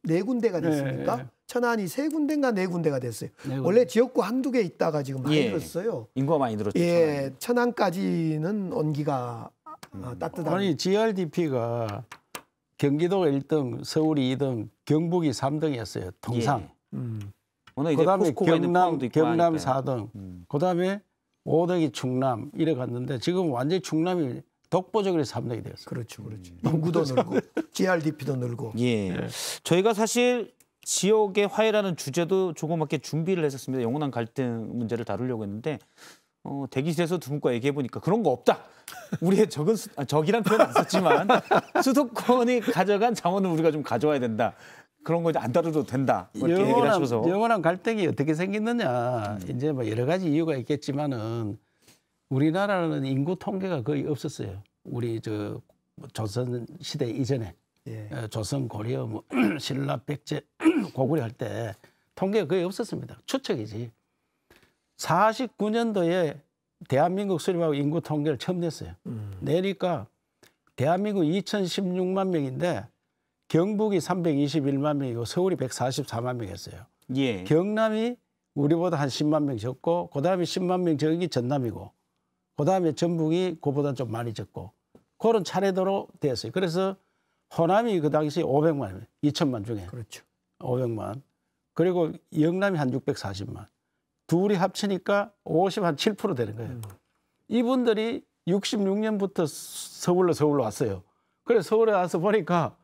4군데가 됐습니까? 천안이 3군데인가 4군데가 됐어요. 원래 지역구 한두 개 있다가 지금 많이 늘었어요. 인구가 많이 늘었죠. 천안까지는 온기가 따뜻한. 아니 GRDP가 경기도가 1등, 서울이 2등, 경북이 3등이었어요. 통상. 그다음에 경남 4등. 그다음에 5등이 충남 이래 갔는데 지금 완전히 충남이 독보적으로 3등이 되었어요. 그렇죠. 인구도 늘고 GRDP도 늘고. 저희가 사실 지역의 화해라는 주제도 조그맣게 준비를 했었습니다. 영원한 갈등 문제를 다루려고 했는데 대기실에서 두 분과 얘기해 보니까 그런 거 없다. 우리의 적이란 표현 안 썼지만 수도권이 가져간 자원을 우리가 좀 가져와야 된다. 그런 거 안 다뤄도 된다. 이렇게 얘기를 하셔서. 영원한 갈등이 어떻게 생겼느냐. 이제 뭐 여러 가지 이유가 있겠지만은 우리나라는 인구 통계가 거의 없었어요. 우리 조선 시대 이전에. 조선, 고려, 뭐 신라, 백제, 고구려 할 때 통계가 거의 없었습니다. 추측이지. 49년도에 대한민국 수립하고 인구 통계를 처음 냈어요. 내니까 대한민국 2016만 명인데 경북이 321만 명이고 서울이 144만 명이었어요. 경남이 우리보다 한 10만 명 적고 그다음에 10만 명 적은 게 전남이고 그다음에 전북이 그보다 좀 많이 적고 그런 차례대로 됐어요. 그래서 호남이 그 당시 500만, 2천만 중에. 그렇죠. 500만. 그리고 영남이 한 640만. 둘이 합치니까 57% 되는 거예요. 이분들이 66년부터 서울로 왔어요. 그래서 서울에 와서 보니까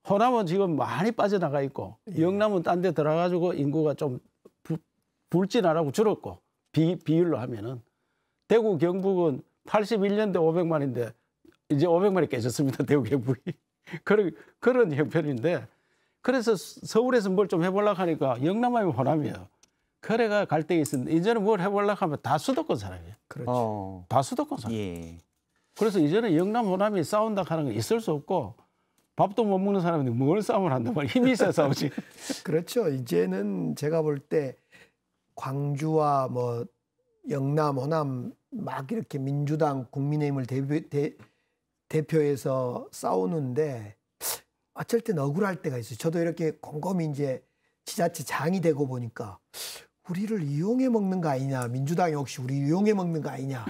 호남은 지금 많이 빠져나가 있고 영남은 딴 데 들어가지고 인구가 좀 불진 안 하고 줄었고 비율로 하면은 대구 경북은 81년대 500만인데 이제 500만이 깨졌습니다. 대구 경북이. 그런 형편인데 그래서 서울에서 뭘 좀 해보려고 하니까 영남하면 호남이에요. 그래가 갈등이 있었는데 이제는 뭘 해보려고 하면 다 수도권 사람이에요. 그렇죠. 다 수도권 사. 예. 그래서 이제는 영남 호남이 싸운다 하는 건 있을 수 없고 밥도 못 먹는 사람인데 뭘 싸움을 한단 말이야. 힘이 있어야 싸우지. 그렇죠. 이제는 제가 볼 때 광주와 뭐 영남, 호남 막 이렇게 민주당, 국민의힘을 대표해서 싸우는데 어쩔 땐 억울할 때가 있어요. 저도 이렇게 곰곰이 이제 지자체장이 되고 보니까 우리를 이용해 먹는 거 아니냐. 민주당이 혹시 우리 이용해 먹는 거 아니냐.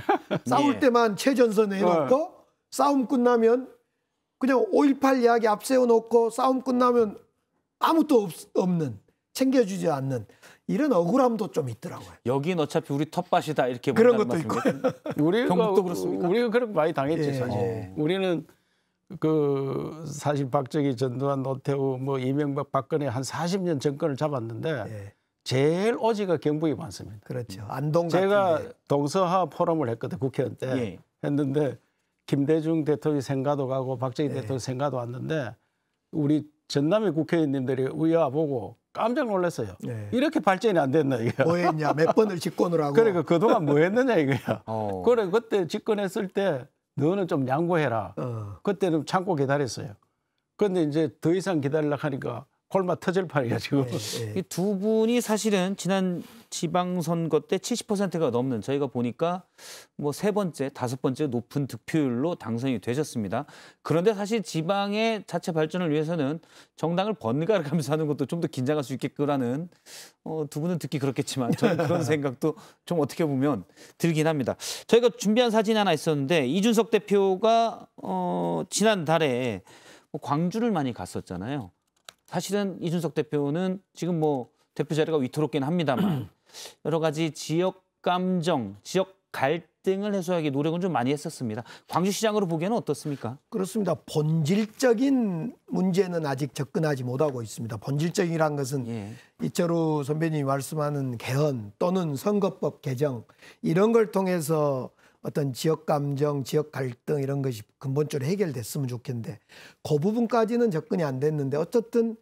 싸울 때만 최전선 해놓고 싸움 끝나면 그냥 5.18 이야기 앞세워놓고 싸움 끝나면 아무것도 없는, 챙겨주지 않는 이런 억울함도 좀 있더라고요. 여긴 어차피 우리 텃밭이다 이렇게 그런 것도 있고. 경북도 그렇습니까? 우리가 그렇게 많이 당했지. 예. 사실. 우리는 사실 박정희, 전두환, 노태우, 뭐 이명박, 박근혜 한 40년 정권을 잡았는데 제일 오지가 경북이 많습니다. 그렇죠. 안동 제가 같은데. 동서화 포럼을 했거든, 국회의원 때. 했는데 김대중 대통령이 생가도 가고 박정희 대통령 생가도 왔는데 우리 전남의 국회의원님들이 우와 보고 깜짝 놀랐어요. 이렇게 발전이 안 됐나 이게. 뭐 했냐, 몇 번을 집권을 하고. 그러니까 그동안 뭐 했느냐 이거야. 그래 그때 집권했을 때 너는 좀 양보해라. 그때는 참고 기다렸어요. 그런데 이제 더 이상 기다리려고 하니까 골마 터질 판이야 지금. 이 두 분이 사실은 지난 지방선거 때 70%가 넘는 저희가 보니까 뭐 세 번째, 다섯 번째 높은 득표율로 당선이 되셨습니다. 그런데 사실 지방의 자체 발전을 위해서는 정당을 번갈아 가면서 하는 것도 좀 더 긴장할 수 있겠구라는 두 분은 듣기 그렇겠지만 저는 그런 생각도 좀 어떻게 보면 들긴 합니다. 저희가 준비한 사진이 하나 있었는데 이준석 대표가 지난달에 광주를 많이 갔었잖아요. 사실은 이준석 대표는 지금 뭐 대표 자리가 위태롭긴 합니다만 여러 가지 지역 감정, 지역 갈등을 해소하기 노력은 좀 많이 했었습니다. 광주시장으로 보기에는 어떻습니까? 그렇습니다. 본질적인 문제는 아직 접근하지 못하고 있습니다. 본질적이란 것은 이철우 선배님이 말씀하는 개헌 또는 선거법 개정 이런 걸 통해서 어떤 지역 감정, 지역 갈등 이런 것이 근본적으로 해결됐으면 좋겠는데 그 부분까지는 접근이 안 됐는데 어쨌든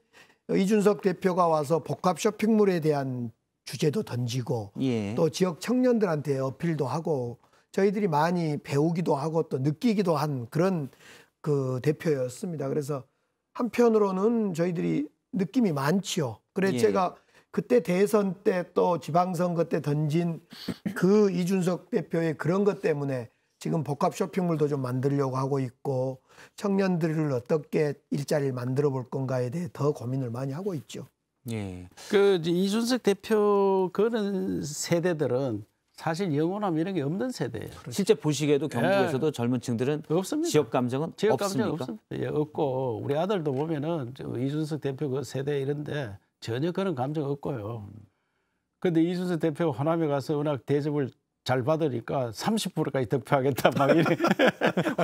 이준석 대표가 와서 복합 쇼핑몰에 대한 주제도 던지고 또 지역 청년들한테 어필도 하고 저희들이 많이 배우기도 하고 또 느끼기도 한 그런 그 대표였습니다. 그래서 한편으로는 저희들이 느낌이 많지요. 그래서 제가 그때 대선 때 또 지방선거 때 던진 그 이준석 대표의 그런 것 때문에 지금 복합 쇼핑몰도 좀 만들려고 하고 있고 청년들을 어떻게 일자리를 만들어 볼 건가에 대해 더 고민을 많이 하고 있죠. 그 이준석 대표 그런 세대들은 사실 영혼함 이런 게 없는 세대예요. 실제 보시기에도 경북에서도 젊은 층들은 없습니다. 지역 감정은 지역 없습니까? 감정 없습니다. 없고 우리 아들도 보면은 이준석 대표 그 세대 이런데 전혀 그런 감정 없고요. 그런데 이준석 대표가 호남에 가서 워낙 대접을 잘 받으니까 30%까지 득표하겠다 막 이래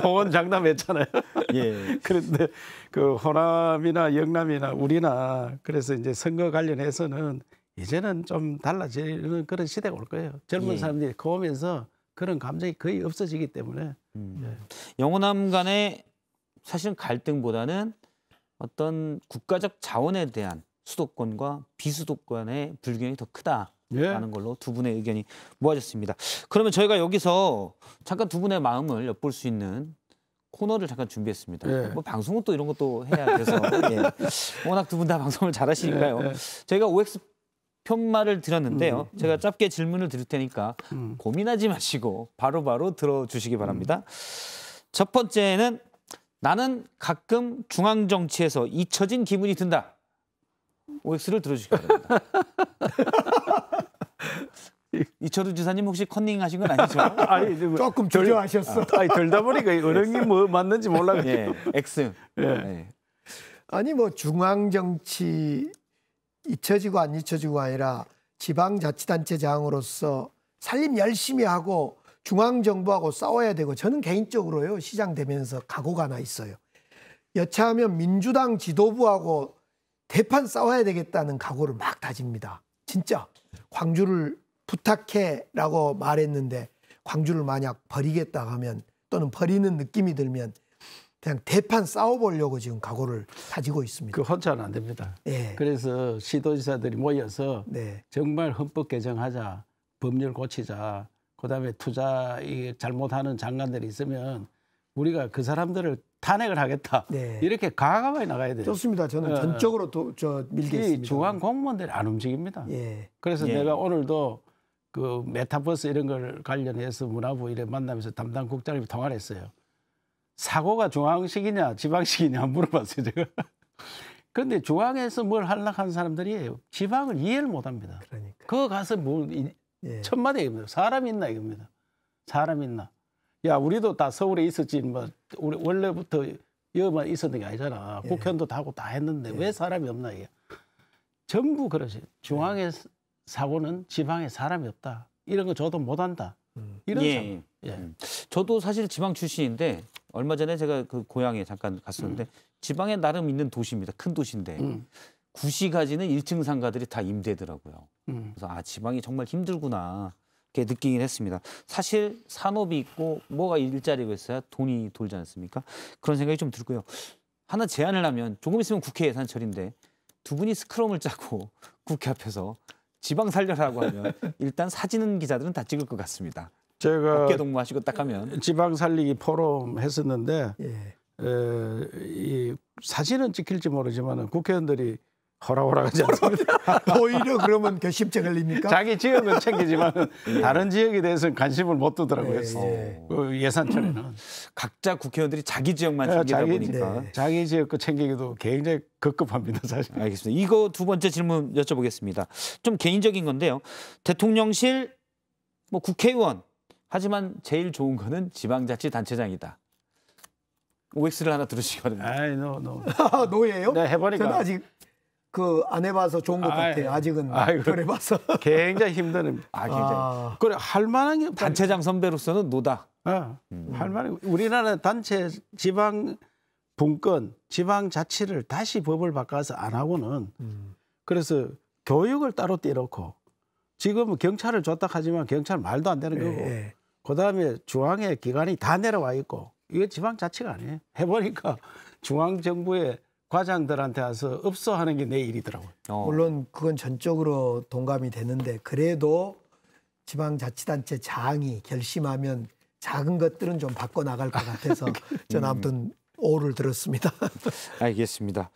호언장담했잖아요. 그런데 그 호남이나 영남이나 우리나 그래서 이제 선거 관련해서는 이제는 좀 달라지는 그런 시대가 올 거예요. 젊은 사람들이 커오면서 그런 감정이 거의 없어지기 때문에. 영호남 간의 사실은 갈등보다는 어떤 국가적 자원에 대한 수도권과 비수도권의 불균형이 더 크다라는 걸로 두 분의 의견이 모아졌습니다. 그러면 저희가 여기서 잠깐 두 분의 마음을 엿볼 수 있는 코너를 잠깐 준비했습니다. 뭐 방송은 또 이런 것도 해야 돼서 워낙 두 분 다 방송을 잘하시니까요. 저희가 OX 편말을 드렸는데요. 제가 짧게 질문을 드릴 테니까 고민하지 마시고 바로바로 들어주시기 바랍니다. 첫 번째는 나는 가끔 중앙정치에서 잊혀진 기분이 든다. OX를 들어주시기 바랍니다. 이철우 지사님 혹시 컨닝하신 건 아니죠? 아니, 조금 주저하셨어. 아니 들다 보니까 어느 게 뭐 맞는지 몰라가지고. X. 아니 뭐 중앙정치 잊혀지고 안 잊혀지고 아니라 지방자치단체장으로서 살림 열심히 하고 중앙정부하고 싸워야 되고 저는 개인적으로요 시장 되면서 각오가 하나 있어요. 여차하면 민주당 지도부하고 대판 싸워야 되겠다는 각오를 막 다집니다. 진짜 광주를 부탁해라고 말했는데 광주를 만약 버리겠다 하면 또는 버리는 느낌이 들면 그냥 대판 싸워보려고 지금 각오를 다지고 있습니다. 그 혼자는 안 됩니다. 그래서 시도지사들이 모여서 정말 헌법 개정하자, 법률 고치자. 그다음에 투자 잘못하는 장관들이 있으면 우리가 그 사람들을 탄핵을 하겠다. 네. 이렇게 과감하게 나가야 돼요. 좋습니다. 저는 전적으로 밀겠습니다. 중앙 공무원들이 안 움직입니다. 예. 그래서 예. 내가 오늘도 그 메타버스 이런 걸 관련해서 문화부 이래 만나면서 담당 국장님이 통화를 했어요. 사고가 중앙식이냐 지방식이냐 물어봤어요, 제가. 그런데 중앙에서 뭘 하려고 하는 사람들이 지방을 이해를 못합니다. 그러니까. 그거 가서 예. 천마디 얘기입니다. 사람 있나 이겁니다. 사람 있나. 야, 우리도 다 서울에 있었지. 뭐 우리 원래부터 여기만 있었던 게 아니잖아. 예. 국회의원도 다 하고 다 했는데 예. 왜 사람이 없나 이게. 전부 그러지. 중앙의 사고는 지방에 사람이 없다. 이런 거 저도 못한다. 이런 예. 예. 저도 사실 지방 출신인데 얼마 전에 제가 그 고향에 잠깐 갔었는데 지방에 나름 있는 도시입니다. 큰 도시인데 구시 가지는 1층 상가들이 다 임대더라고요. 그래서 아, 지방이 정말 힘들구나 이렇게 느끼긴 했습니다. 사실 산업이 있고 뭐가 일자리가 있어야 돈이 돌지 않습니까? 그런 생각이 좀 들고요. 하나 제안을 하면 조금 있으면 국회 예산철인데 두 분이 스크럼을 짜고 국회 앞에서 지방 살려라고 하면 일단 사진 기자들은 다 찍을 것 같습니다. 제가 어깨 동무하시고 딱 하면 지방 살리기 포럼 했었는데 예. 이 사진은 찍힐지 모르지만 국회의원들이 호락호락하지 않습니다. 오히려 그러면 결심증 걸립니까? 자기 지역은 챙기지만 다른 지역에 대해서는 관심을 못 두더라고요. 예. 그 예산철에는 각자 국회의원들이 자기 지역만 챙기다 보니까. 자기 지역 거 챙기기도 굉장히 급급합니다, 사실. 알겠습니다. 이거 두 번째 질문 여쭤보겠습니다. 좀 개인적인 건데요. 대통령실, 뭐 국회의원, 하지만 제일 좋은 거는 지방자치단체장이다. OX를 하나 들으시기 바랍니다. 아이, 노. 노예요? 네, 해보니까. 저는 아직 그 안 해봐서 좋은 것 같아요. 아직은 덜 해봐서. 굉장히 힘든. 굉장히. 그래, 할 만한 게 단체장 선배로서는 노다. 할 만한 게 우리나라 단체 지방 분권, 지방 자치를 다시 법을 바꿔서 안 하고는 그래서 교육을 따로 떼놓고 지금은 경찰을 줬다 하지만 경찰 말도 안 되는 거고 예. 그다음에 중앙에 기관이 다 내려와 있고 이게 지방 자치가 아니에요. 해보니까 중앙 정부의 과장들한테 와서 업소하는 게 내 일이더라고요. 물론 그건 전적으로 동감이 되는데 그래도 지방자치단체 장이 결심하면 작은 것들은 좀 바꿔 나갈 것 같아서 저는 아무튼 오를 들었습니다. 알겠습니다.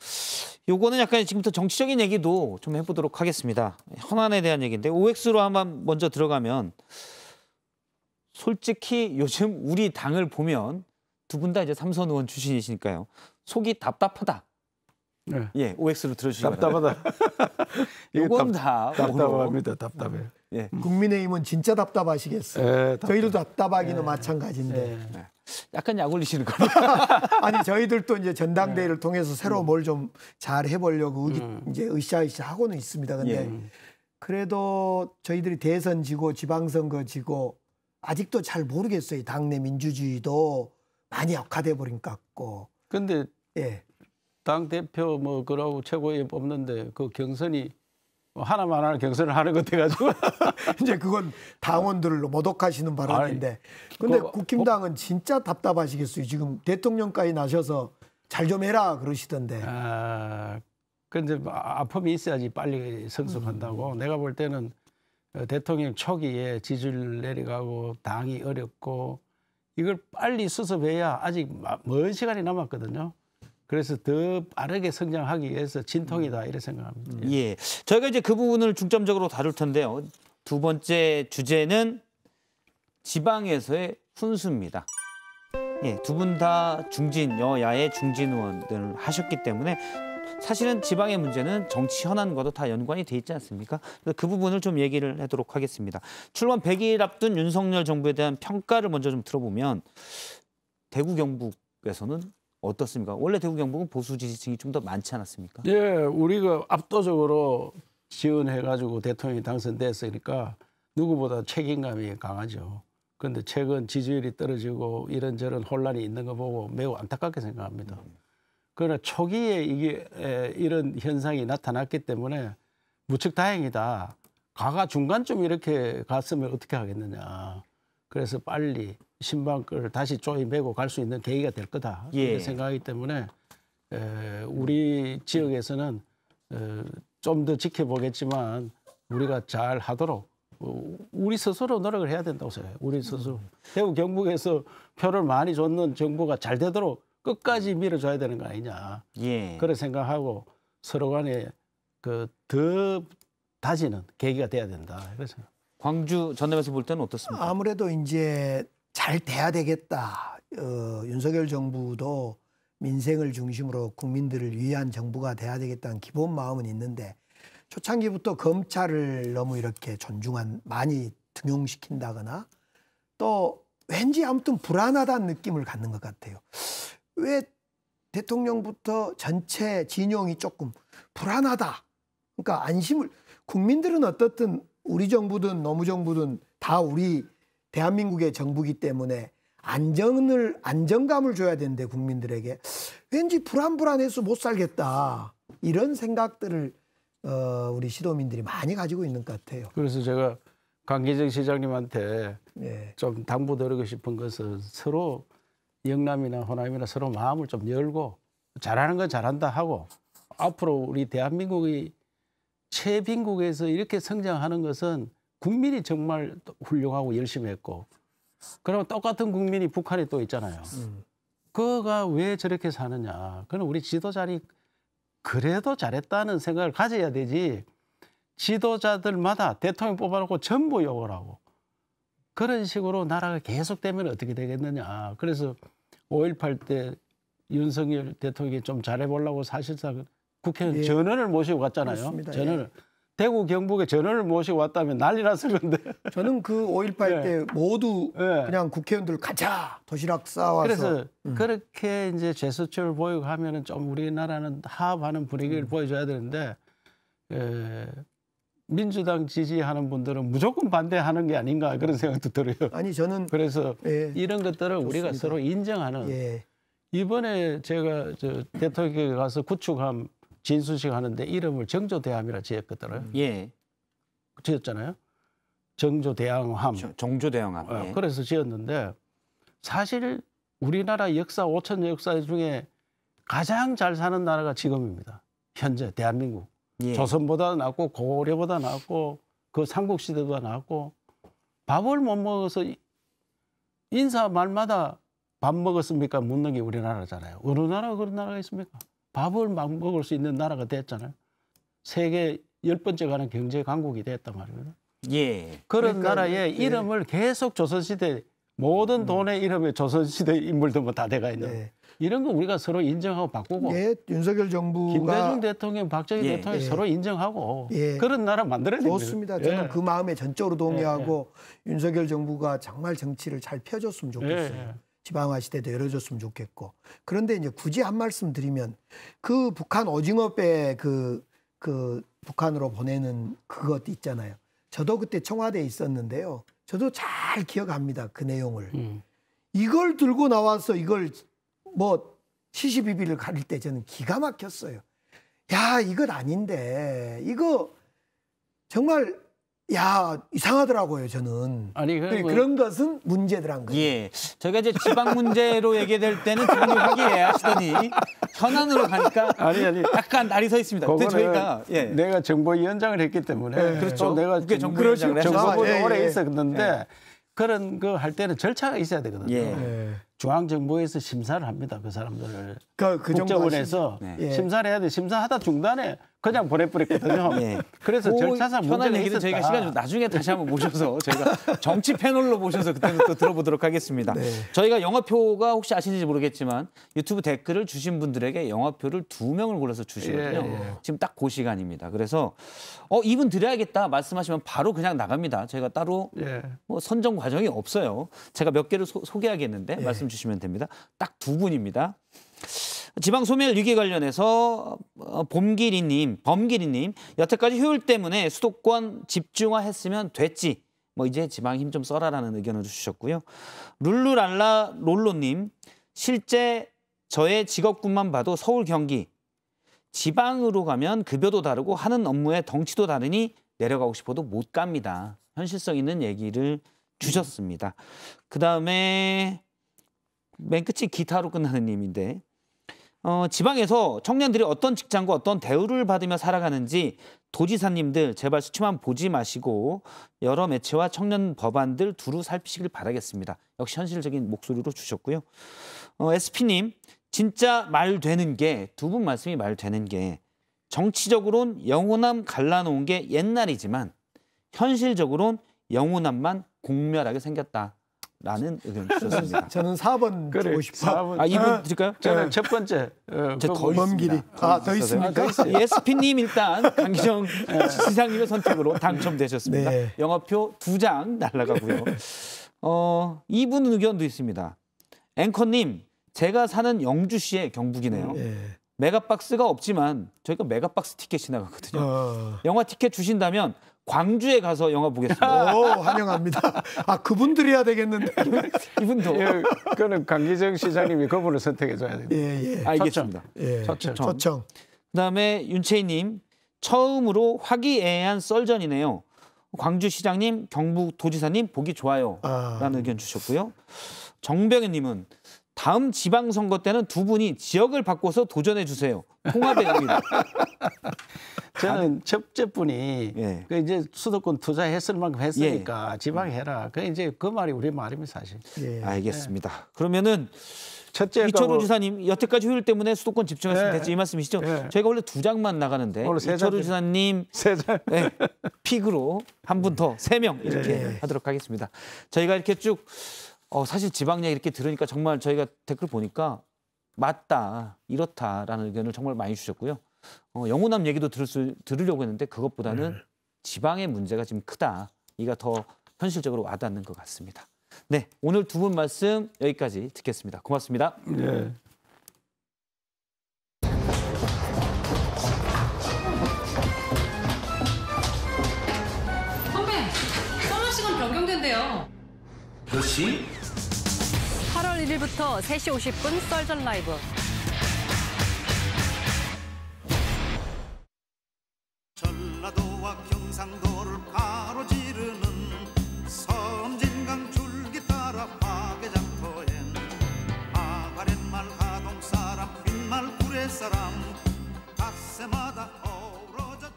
요거는 약간 지금부터 정치적인 얘기도 좀 해보도록 하겠습니다. 현안에 대한 얘기인데 OX로 한번 먼저 들어가면 솔직히 요즘 우리 당을 보면 두 분 다 이제 삼선 의원 출신이시니까요. 속이 답답하다. 네. 예, OX로 들어주시기 바랍니다. 답답하다. 이건 다 답답합니다. 답답해요. 예. 국민의힘은 진짜 답답하시겠어요. 저희도 답답하기는 마찬가지인데. 네. 약간 약 올리시는 거예요. 아니 저희들도 이제 전당대회를 통해서 새로 뭘 좀 잘 해보려고 이제 으쌰으쌰 하고는 있습니다. 근데 그래도 저희들이 대선 지고 지방선거 지고 아직도 잘 모르겠어요. 당내 민주주의도 많이 악화돼 버린 것 같고. 근데 예. 당 대표 뭐 그러고 최고위원 뽑는데 그 경선이 하나만 하는 경선을 하는 것 같아가지고 이제 그건 당원들을 모독하시는 발언인데. 근데 국힘당은 진짜 답답하시겠어요. 지금 대통령까지 나셔서 잘 좀 해라 그러시던데. 근데 아픔이 있어야지 빨리 성숙한다고. 내가 볼 때는 대통령 초기에 지지율 내려가고 당이 어렵고 이걸 빨리 수습해야 아직 먼 시간이 남았거든요. 그래서 더 빠르게 성장하기 위해서 진통이다 이렇게 생각합니다. 예, 저희가 이제 그 부분을 중점적으로 다룰 텐데요. 두 번째 주제는 지방에서의 훈수입니다. 예, 두 분 다 중진 여야의 중진 의원들을 하셨기 때문에 사실은 지방의 문제는 정치 현안과도 다 연관이 돼 있지 않습니까? 그래서 그 부분을 좀 얘기를 하도록 하겠습니다. 출범 100일 앞둔 윤석열 정부에 대한 평가를 먼저 좀 들어보면 대구 경북에서는 어떻습니까? 원래 대구 경북은 보수 지지층이 좀 더 많지 않았습니까? 예, 우리가 압도적으로 지원해가지고 대통령이 당선됐으니까 누구보다 책임감이 강하죠. 그런데 최근 지지율이 떨어지고 이런저런 혼란이 있는 거 보고 매우 안타깝게 생각합니다. 그러나 초기에 이게 이런 현상이 나타났기 때문에 무척 다행이다. 가가 중간쯤 이렇게 갔으면 어떻게 하겠느냐. 그래서 빨리 신방을 다시 조이 메고 갈 수 있는 계기가 될 거다. 이렇게 생각하기 때문에 우리 지역에서는 좀 더 지켜보겠지만 우리가 잘 하도록 우리 스스로 노력을 해야 된다고 생각해요. 우리 스스로. 대구 경북에서 표를 많이 줬는 정부가 잘 되도록 끝까지 밀어줘야 되는 거 아니냐. 예. 그런 생각하고 서로 간에 더 다지는 계기가 돼야 된다. 그래서 광주 전남에서 볼 때는 어떻습니까? 아무래도 이제 잘 돼야 되겠다. 윤석열 정부도 민생을 중심으로 국민들을 위한 정부가 돼야 되겠다는 기본 마음은 있는데 초창기부터 검찰을 너무 이렇게 많이 등용시킨다거나 또 왠지 아무튼 불안하다는 느낌을 갖는 것 같아요. 왜 대통령부터 전체 진영이 조금 불안하다. 그러니까 국민들은 어떻든 우리 정부든 노무 정부든 다 우리 대한민국의 정부기 때문에 안정감을 줘야 되는데 국민들에게 왠지 불안해서 못 살겠다. 이런 생각들을 우리 시도민들이 많이 가지고 있는 것 같아요. 그래서 제가 강기정 시장님한테 네. 좀 당부드리고 싶은 것은 서로 영남이나 호남이나 서로 마음을 좀 열고 잘하는 건 잘한다 하고 앞으로 우리 대한민국이 최빈국에서 이렇게 성장하는 것은 국민이 정말 훌륭하고 열심히 했고 그러면 똑같은 국민이 북한에 또 있잖아요. 그거가 왜 저렇게 사느냐. 그건 우리 지도자들이 그래도 잘했다는 생각을 가져야 되지 지도자들마다 대통령 뽑아놓고 전부 욕을 하고 그런 식으로 나라가 계속되면 어떻게 되겠느냐. 그래서 5.18 때 윤석열 대통령이 좀 잘해보려고 사실상 국회의원 전원을 모시고 갔잖아요. 그렇습니다. 전원을. 대구 경북에 전원을 모시고 왔다면 난리 났을 건데. 저는 그 5.18 때 모두 그냥 국회의원들 가자 도시락 싸와서. 그래서 그렇게 이제 제스처를 보이고 하면은 좀 우리나라는 화합하는 분위기를 보여줘야 되는데 민주당 지지하는 분들은 무조건 반대하는 게 아닌가 그런 생각도 들어요. 아니 저는 그래서 이런 것들을 우리가 서로 인정하는. 이번에 제가 대통령에 가서 구축함 진수식 하는데 이름을 정조대함이라 지었거든요. 예. 지었잖아요. 정조대왕함. 정조대왕함. 예. 그래서 지었는데 사실 우리나라 역사 5천 역사 중에 가장 잘 사는 나라가 지금입니다. 현재 대한민국. 예. 조선보다 낫고 고려보다 낫고 그 삼국시대보다 낫고 밥을 못 먹어서 인사 말마다 밥 먹었습니까? 묻는 게 우리나라잖아요. 어느 나라가 그런 나라가 있습니까? 밥을 막 먹을 수 있는 나라가 됐잖아요. 세계 10번째 가는 경제 강국이 됐단 말이에요. 예. 그런 나라의 이름을 계속 조선시대 모든 돈의 이름에 조선시대 인물들만 다 돼가 있는 이런 거 우리가 서로 인정하고 바꾸고 윤석열 정부가 김대중 대통령, 박정희 대통령 서로 인정하고 그런 나라 만들어야 됩니다. 좋습니다. 저는 그 마음에 전적으로 동의하고 윤석열 정부가 정말 정치를 잘 펴줬으면 좋겠어요. 지방화 시대도 열어줬으면 좋겠고. 그런데 이제 굳이 한 말씀 드리면 그 북한 오징어배 그 북한으로 보내는 그것 있잖아요. 저도 그때 청와대에 있었는데요. 저도 잘 기억합니다. 그 내용을. 이걸 들고 나와서 이걸 뭐 시시비비를 가릴 때 저는 기가 막혔어요. 야, 이건 아닌데. 이거 정말 이상하더라고요, 저는. 아니, 그런 것은 문제더란 거예요. 예. 저희가 이제 지방 문제로 얘기될 때는 두 분이 화기애애하시더니 현안으로 가니까 약간 날이 서 있습니다. 근데 저희가 내가 정보위원장을 했기 때문에 그렇죠. 내가 국회 정보위원장을 정보부에 오래 있었는데 그런 거 할 때는 절차가 있어야 되거든요. 중앙정부에서 심사를 합니다. 그 사람들을. 국정원에서 심사를 해야 돼. 심사하다 중단에 그냥 보내버렸거든요. 그래서 절차상 문제가 얘기는 저희가 시간 좀 나중에 다시 한번 모셔서 저희가 정치 패널로 모셔서 그때는 또 들어보도록 하겠습니다. 저희가 영화표가 혹시 아시는지 모르겠지만 유튜브 댓글을 주신 분들에게 영화표를 2명을 골라서 주시거든요. 지금 딱 그 시간입니다. 그래서 이분 드려야겠다 말씀하시면 바로 그냥 나갑니다. 저희가 따로 뭐 선정 과정이 없어요. 제가 몇 개를 소개하겠는데 말씀 주시면 됩니다. 딱 2분입니다. 지방 소멸 위기 관련해서 범기리님 여태까지 효율 때문에 수도권 집중화했으면 됐지. 뭐 이제 지방 힘 좀 써라라는 의견을 주셨고요. 룰루랄라 롤로님 실제 저의 직업군만 봐도 서울 경기 지방으로 가면 급여도 다르고 하는 업무의 덩치도 다르니 내려가고 싶어도 못 갑니다. 현실성 있는 얘기를 주셨습니다. 그다음에 맨 끝이 기타로 끝나는 님인데 지방에서 청년들이 어떤 직장과 어떤 대우를 받으며 살아가는지 도지사님들 제발 수치만 보지 마시고 여러 매체와 청년 법안들 두루 살피시길 바라겠습니다. 역시 현실적인 목소리로 주셨고요. SP님 진짜 말 되는 게 두 분 말씀이 말 되는 게 정치적으로는 영호남 갈라놓은 게 옛날이지만 현실적으로는 영호남만 공멸하게 생겼다. 라는 의견 주셨습니다. 저는 4번 주고 싶어요. 4번. 이분 드릴까요? 저는 첫 번째. 더 길이. 더 있습니까? SP님 일단 강기정 시장님의 선택으로 당첨되셨습니다. 네. 영화표 2장 날아가고요. 이분 의견도 있습니다. 앵커님, 제가 사는 영주시의 경북이네요. 네. 메가박스가 없지만 저희가 메가박스 티켓이 나가거든요. 영화 티켓 주신다면 광주에 가서 영화 보겠습니다. 오, 환영합니다. 그분들이 해야 되겠는데. 이분도. 예, 그거는 강기정 시장님이 그분을 선택해줘야 됩니다. 예. 알겠습니다. 예. 초청. 그다음에 윤채희님, 처음으로 화기애애한 썰전이네요. 광주시장님, 경북도지사님 보기 좋아요. 라는 의견 주셨고요. 정병현님은 다음 지방선거 때는 두 분이 지역을 바꿔서 도전해 주세요. 통합의 의미다. 저는 첫째 분이 예. 그 이제 수도권 투자했을 만큼 했으니까 지방 해라. 그 이제 그 말이 우리 말입니다, 사실. 예. 알겠습니다. 그러면은 첫째 이철우 지사님 여태까지 효율 때문에 수도권 집중했으면 됐지 이 말씀이시죠? 예. 저희가 원래 2장만 나가는데 이철우 지사님 세 장. 네, 픽으로 한 분 더 3명 이렇게 하도록 하겠습니다. 저희가 이렇게 쭉 사실 지방 얘기 이렇게 들으니까 정말 저희가 댓글 보니까 맞다, 이렇다라는 의견을 정말 많이 주셨고요. 영호남 얘기도 들으려고 했는데 그것보다는 지방의 문제가 지금 크다. 이가 더 현실적으로 와닿는 것 같습니다. 네, 오늘 두 분 말씀 여기까지 듣겠습니다. 고맙습니다. 네. 선배, 서너 시간 변경된대요. 몇 시? 8월 1일부터 3시 50분 썰전 라이브. 전라도와 경상도를 가로지르는 섬진강 줄기 따라 화개장터엔 아가렛말 하동사람 빈말 구례사람 닷새마다 어우러져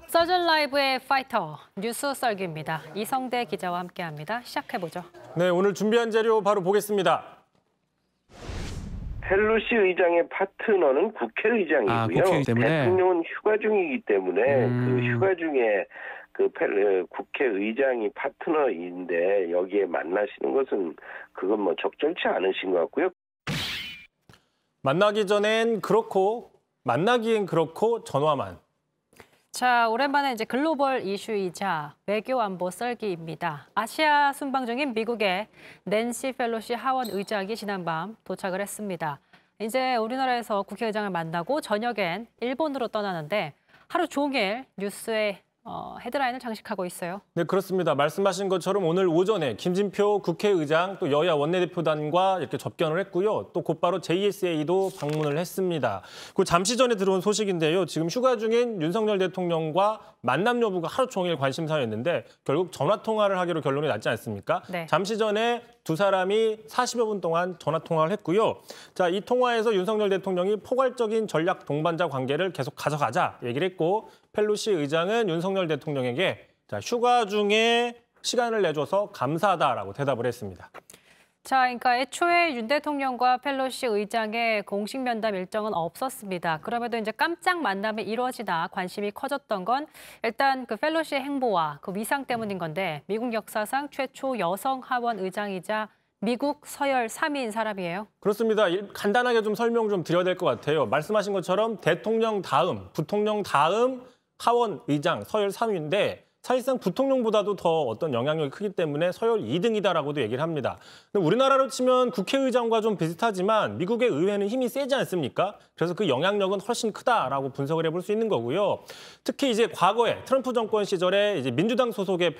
썰전 라이브의 파이터 뉴스 썰기입니다. 이성대 기자와 함께합니다. 시작해보죠. 네, 오늘 준비한 자료 바로 보겠습니다. 펠로시 의장의 파트너는 국회의장이고요. 국회의장 때문에. 대통령은 휴가 중이기 때문에 그 휴가 중에 국회의장이 파트너인데 여기에 만나시는 것은 그건 뭐 적절치 않으신 것 같고요. 만나기 전엔 그렇고 만나기엔 그렇고 전화만. 자, 오랜만에 이제 글로벌 이슈이자 외교 안보 썰기입니다. 아시아 순방 중인 미국의 낸시 펠로시 하원 의장이 지난밤 도착을 했습니다. 이제 우리나라에서 국회의장을 만나고 저녁엔 일본으로 떠나는데 하루 종일 뉴스에 헤드라인을 장식하고 있어요. 네, 그렇습니다. 말씀하신 것처럼 오늘 오전에 김진표 국회의장 또 여야 원내대표단과 이렇게 접견을 했고요. 또 곧바로 JSA도 방문을 했습니다. 그 잠시 전에 들어온 소식인데요. 지금 휴가 중인 윤석열 대통령과 만남 여부가 하루 종일 관심사였는데 결국 전화통화를 하기로 결론이 났지 않습니까? 네. 잠시 전에 두 사람이 40여 분 동안 전화통화를 했고요. 자, 이 통화에서 윤석열 대통령이 포괄적인 전략 동반자 관계를 계속 가져가자 얘기를 했고 펠로시 의장은 윤석열 대통령에게 휴가 중에 시간을 내줘서 감사하다라고 대답을 했습니다. 자, 그러니까 애초에 윤 대통령과 펠로시 의장의 공식 면담 일정은 없었습니다. 그럼에도 이제 깜짝 만남이 이루어지다 관심이 커졌던 건 일단 그 펠로시의 행보와 그 위상 때문인 건데 미국 역사상 최초 여성 하원 의장이자 미국 서열 3위인 사람이에요. 그렇습니다. 간단하게 좀 설명 좀 드려야 될 것 같아요. 말씀하신 것처럼 대통령 다음, 부통령 다음 하원 의장 서열 3위인데 사실상 부통령보다도 더 어떤 영향력이 크기 때문에 서열 2등이다라고도 얘기를 합니다. 근데 우리나라로 치면 국회의장과 좀 비슷하지만 미국의 의회는 힘이 세지 않습니까? 그래서 그 영향력은 훨씬 크다라고 분석을 해볼 수 있는 거고요. 특히 이제 과거에 트럼프 정권 시절에 이제 민주당 소속의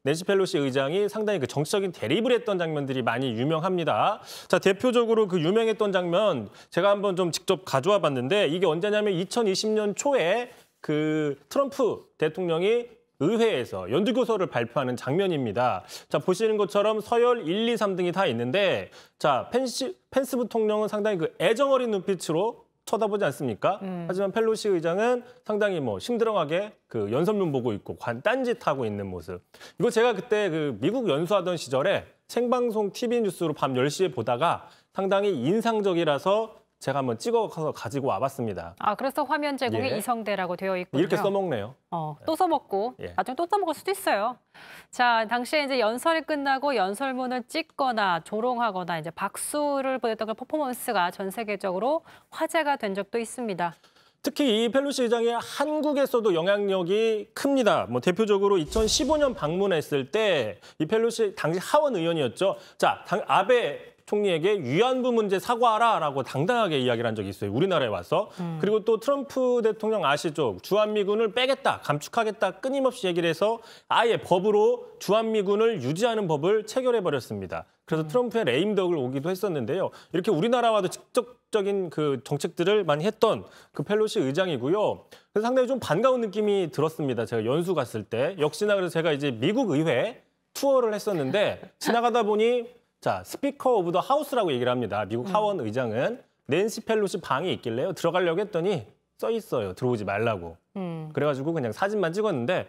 낸시 펠로시 의장이 상당히 그 정치적인 대립을 했던 장면들이 많이 유명합니다. 자, 대표적으로 그 유명했던 장면 제가 한번 좀 직접 가져와 봤는데 이게 언제냐면 2020년 초에 그 트럼프 대통령이 의회에서 연두교서를 발표하는 장면입니다. 자, 보시는 것처럼 서열 1, 2, 3등이 다 있는데 자, 펜스 부통령은 상당히 그 애정어린 눈빛으로 쳐다보지 않습니까? 하지만 펠로시 의장은 상당히 뭐 심드렁하게 그 연설문 보고 있고 딴짓하고 있는 모습. 이거 제가 그때 그 미국 연수하던 시절에 생방송 TV 뉴스로 밤 10시에 보다가 상당히 인상적이라서 제가 한번 찍어서 가지고 와봤습니다. 아, 그래서 화면 제공이 예. 이성대라고 되어 있군요. 이렇게 써먹네요. 또 써먹고 예. 나중에 또 써먹을 수도 있어요. 자, 당시에 이제 연설이 끝나고 연설문을 찍거나 조롱하거나 이제 박수를 보냈던 그 퍼포먼스가 전 세계적으로 화제가 된 적도 있습니다. 특히 이 펠로시 의장이 한국에서도 영향력이 큽니다. 뭐 대표적으로 2015년 방문했을 때 이 펠로시 당시 하원 의원이었죠. 자, 아베 총리에게 위안부 문제 사과하라라고 당당하게 이야기를 한 적이 있어요. 우리나라에 와서. 그리고 또 트럼프 대통령 아시죠? 주한미군을 빼겠다, 감축하겠다 끊임없이 얘기를 해서 아예 법으로 주한미군을 유지하는 법을 체결해버렸습니다. 그래서 트럼프의 레임덕을 오기도 했었는데요. 이렇게 우리나라와도 직접적인 그 정책들을 많이 했던 그 펠로시 의장이고요. 그래서 상당히 좀 반가운 느낌이 들었습니다. 제가 연수 갔을 때. 역시나 그래서 제가 이제 미국 의회 투어를 했었는데 지나가다 보니 자, 스피커 오브 더 하우스라고 얘기를 합니다. 미국 하원 의장은 낸시 펠로시 방이 있길래요. 들어가려고 했더니 써 있어요. 들어오지 말라고. 그래가지고 그냥 사진만 찍었는데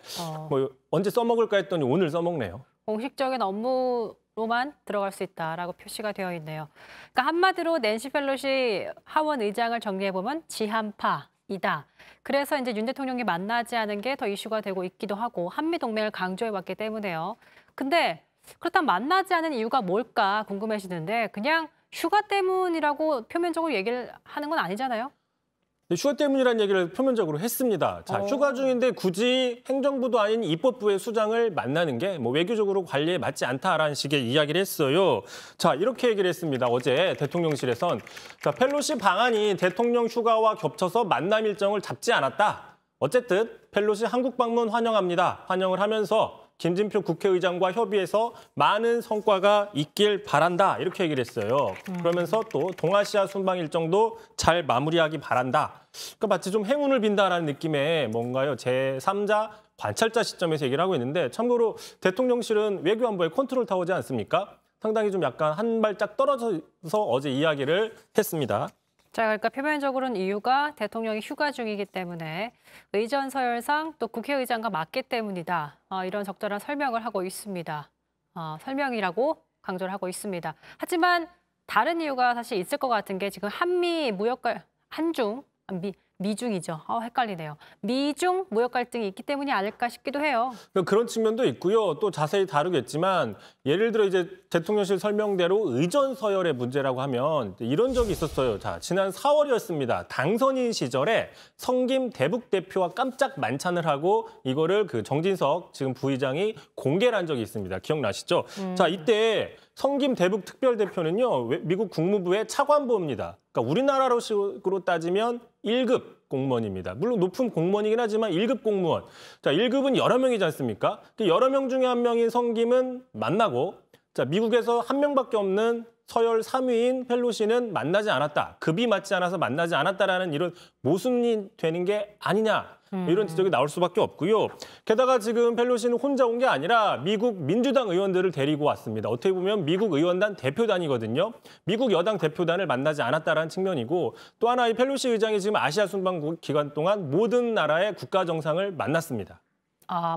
뭐 언제 써먹을까 했더니 오늘 써먹네요. 공식적인 업무로만 들어갈 수 있다라고 표시가 되어 있네요. 그러니까 한마디로 낸시 펠로시 하원 의장을 정리해보면 지한파이다. 그래서 이제 윤 대통령이 만나지 않은 게 더 이슈가 되고 있기도 하고 한미 동맹을 강조해왔기 때문에요. 근데 그렇다면 만나지 않은 이유가 뭘까 궁금해지는데 그냥 휴가 때문이라고 표면적으로 얘기를 하는 건 아니잖아요. 휴가 때문이라는 얘기를 표면적으로 했습니다. 자, 휴가 중인데 굳이 행정부도 아닌 입법부의 수장을 만나는 게 뭐 외교적으로 관리에 맞지 않다라는 식의 이야기를 했어요. 자, 이렇게 얘기를 했습니다. 어제 대통령실에선 자, 펠로시 방한이 대통령 휴가와 겹쳐서 만남 일정을 잡지 않았다. 어쨌든 펠로시 한국 방문 환영합니다. 환영을 하면서 김진표 국회의장과 협의해서 많은 성과가 있길 바란다. 이렇게 얘기를 했어요. 그러면서 또 동아시아 순방 일정도 잘 마무리하기 바란다. 그러니까 마치 좀 행운을 빈다라는 느낌의 뭔가요? 제3자 관찰자 시점에서 얘기를 하고 있는데 참고로 대통령실은 외교안보의 컨트롤 타워지 않습니까? 상당히 좀 약간 한 발짝 떨어져서 어제 이야기를 했습니다. 자, 그러니까 표면적으로는 이유가 대통령이 휴가 중이기 때문에 의전 서열상 또 국회의장과 맞기 때문이다. 이런 적절한 설명을 하고 있습니다. 설명이라고 강조를 하고 있습니다. 하지만 다른 이유가 사실 있을 것 같은 게 지금 한미 무역 미중이죠. 헷갈리네요. 미중 무역 갈등이 있기 때문이 아닐까 싶기도 해요. 그런 측면도 있고요. 또 자세히 다루겠지만 예를 들어 이제 대통령실 설명대로 의전 서열의 문제라고 하면 이런 적이 있었어요. 자, 지난 4월이었습니다. 당선인 시절에 성김 대북 대표와 깜짝 만찬을 하고 이거를 그 정진석 지금 부의장이 공개를 한 적이 있습니다. 기억나시죠? 자, 이때 성김 대북 특별대표는요. 미국 국무부의 차관보입니다. 그러니까 우리나라로 따지면 1급 공무원입니다. 물론 높은 공무원이긴 하지만 1급 공무원. 자, 1급은 여러 명이지 않습니까? 여러 명 중에 한 명인 성김은 만나고 자, 미국에서 한 명밖에 없는 서열 3위인 펠로시는 만나지 않았다. 급이 맞지 않아서 만나지 않았다라는 이런 모순이 되는 게 아니냐. 이런 지적이 나올 수밖에 없고요. 게다가 지금 펠로시는 혼자 온 게 아니라 미국 민주당 의원들을 데리고 왔습니다. 어떻게 보면 미국 의원단 대표단이거든요. 미국 여당 대표단을 만나지 않았다라는 측면이고 또 하나 이 펠로시 의장이 지금 아시아 순방 기간 동안 모든 나라의 국가 정상을 만났습니다.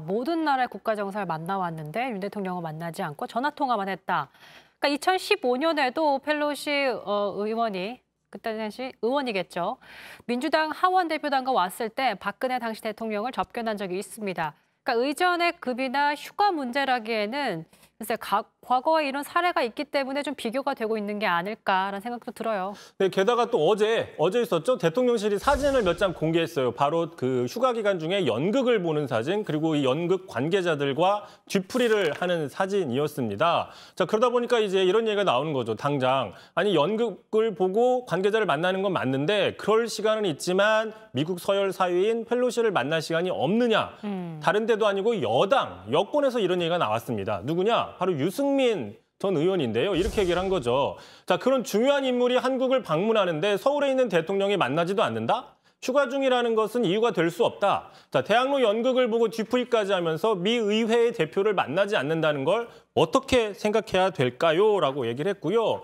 모든 나라의 국가 정상을 만나왔는데 윤 대통령을 만나지 않고 전화 통화만 했다. 그러니까 2015년에도 펠로시 의원이 그때 당시 의원이겠죠. 민주당 하원 대표단과 왔을 때 박근혜 당시 대통령을 접견한 적이 있습니다. 그러니까 의전의 급이나 휴가 문제라기에는 글쎄 과거에 이런 사례가 있기 때문에 좀 비교가 되고 있는 게 아닐까라는 생각도 들어요. 네, 게다가 또 어제 있었죠. 대통령실이 사진을 몇 장 공개했어요. 바로 그 휴가 기간 중에 연극을 보는 사진 그리고 이 연극 관계자들과 뒤풀이를 하는 사진이었습니다. 자, 그러다 보니까 이제 이런 얘기가 나오는 거죠. 당장 아니 연극을 보고 관계자를 만나는 건 맞는데 그럴 시간은 있지만 미국 서열 4위인 펠로시를 만날 시간이 없느냐. 다른 데도 아니고 여권에서 이런 얘기가 나왔습니다. 누구냐? 바로 유승민 전 의원인데요. 이렇게 얘기를 한 거죠. 자, 그런 중요한 인물이 한국을 방문하는데 서울에 있는 대통령이 만나지도 않는다? 휴가 중이라는 것은 이유가 될 수 없다. 자, 대학로 연극을 보고 뒤풀이까지 하면서 미 의회의 대표를 만나지 않는다는 걸 어떻게 생각해야 될까요? 라고 얘기를 했고요.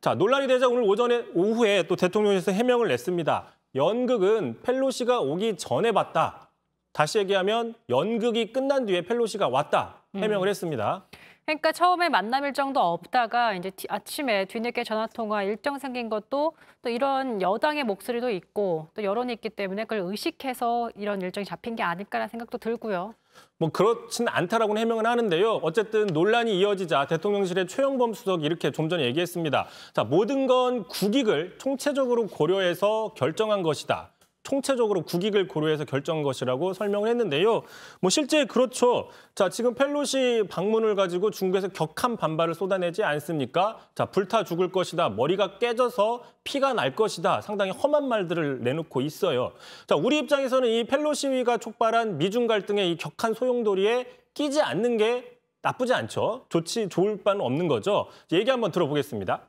자, 논란이 되자 오늘 오후에 또 대통령실에서 해명을 냈습니다. 연극은 펠로시가 오기 전에 봤다. 다시 얘기하면 연극이 끝난 뒤에 펠로시가 왔다. 해명을 했습니다. 그러니까 처음에 만남 일정도 없다가 이제 아침에 뒤늦게 전화 통화 일정 생긴 것도 또 이런 여당의 목소리도 있고 또 여론이 있기 때문에 그걸 의식해서 이런 일정이 잡힌 게 아닐까라는 생각도 들고요. 뭐 그렇지는 않다라고는 해명은 하는데요. 어쨌든 논란이 이어지자 대통령실의 최영범 수석이 이렇게 좀 전에 얘기했습니다. 자, 모든 건 국익을 총체적으로 고려해서 결정한 것이다. 총체적으로 국익을 고려해서 결정한 것이라고 설명을 했는데요. 뭐 실제 그렇죠. 자, 지금 펠로시 방문을 가지고 중국에서 격한 반발을 쏟아내지 않습니까? 자, 불타 죽을 것이다. 머리가 깨져서 피가 날 것이다. 상당히 험한 말들을 내놓고 있어요. 자, 우리 입장에서는 이 펠로시위가 촉발한 미중 갈등의 이 격한 소용돌이에 끼지 않는 게 나쁘지 않죠. 좋을 바는 없는 거죠. 얘기 한번 들어보겠습니다.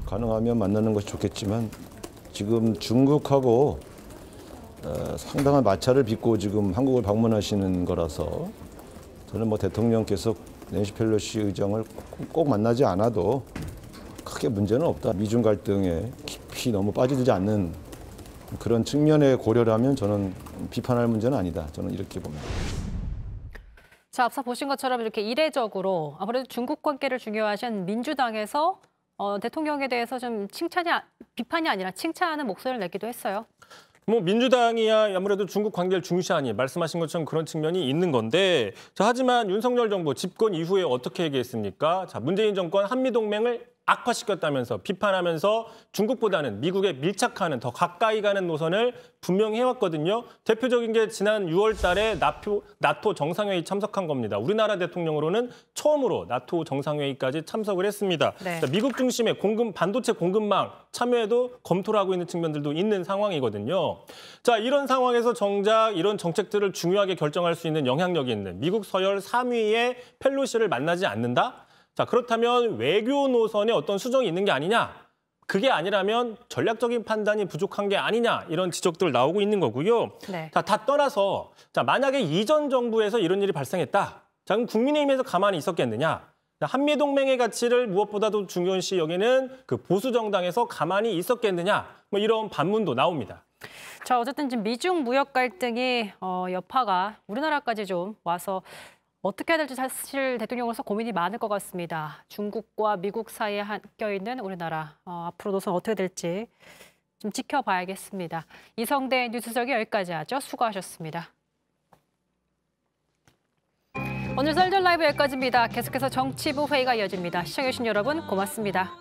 가능하면 만나는 것이 좋겠지만 지금 중국하고 상당한 마찰을 빚고 지금 한국을 방문하시는 거라서 저는 뭐 대통령께서 낸시 펠로시 의장을 꼭 만나지 않아도 크게 문제는 없다. 미중 갈등에 깊이 너무 빠지지 않는 그런 측면의 고려라면 저는 비판할 문제는 아니다. 저는 이렇게 봅니다. 자, 앞서 보신 것처럼 이렇게 이례적으로 아무래도 중국 관계를 중요하신 민주당에서 대통령에 대해서 좀 비판이 아니라 칭찬하는 목소리를 내기도 했어요. 뭐 민주당이야 아무래도 중국 관계를 중시하니 말씀하신 것처럼 그런 측면이 있는 건데 자, 하지만 윤석열 정부 집권 이후에 어떻게 얘기했습니까? 자, 문재인 정권 한미동맹을 악화시켰다면서 비판하면서 중국보다는 미국에 밀착하는 더 가까이 가는 노선을 분명히 해왔거든요. 대표적인 게 지난 6월 달에 나토 정상회의 참석한 겁니다. 우리나라 대통령으로는 처음으로 나토 정상회의까지 참석을 했습니다. 네. 자, 미국 중심의 반도체 공급망 참여에도 검토를 하고 있는 측면들도 있는 상황이거든요. 자, 이런 상황에서 정작 이런 정책들을 중요하게 결정할 수 있는 영향력이 있는 미국 서열 3위의 펠로시를 만나지 않는다? 자, 그렇다면 외교 노선에 어떤 수정이 있는 게 아니냐? 그게 아니라면 전략적인 판단이 부족한 게 아니냐? 이런 지적들 나오고 있는 거고요. 네. 자, 다 떠나서 자, 만약에 이전 정부에서 이런 일이 발생했다. 자, 그럼 국민의힘에서 가만히 있었겠느냐? 한미동맹의 가치를 무엇보다도 중요시 여기는 그 보수 정당에서 가만히 있었겠느냐? 뭐 이런 반문도 나옵니다. 자, 어쨌든 지금 미중 무역 갈등이 여파가 우리나라까지 좀 와서 어떻게 해야 될지 사실 대통령으로서 고민이 많을 것 같습니다. 중국과 미국 사이에 껴있는 우리나라 앞으로 노선 어떻게 될지 좀 지켜봐야겠습니다. 이성대 뉴스저기 여기까지 하죠. 수고하셨습니다. 오늘 썰전 라이브 여기까지입니다. 계속해서 정치부 회의가 이어집니다. 시청해주신 여러분 고맙습니다.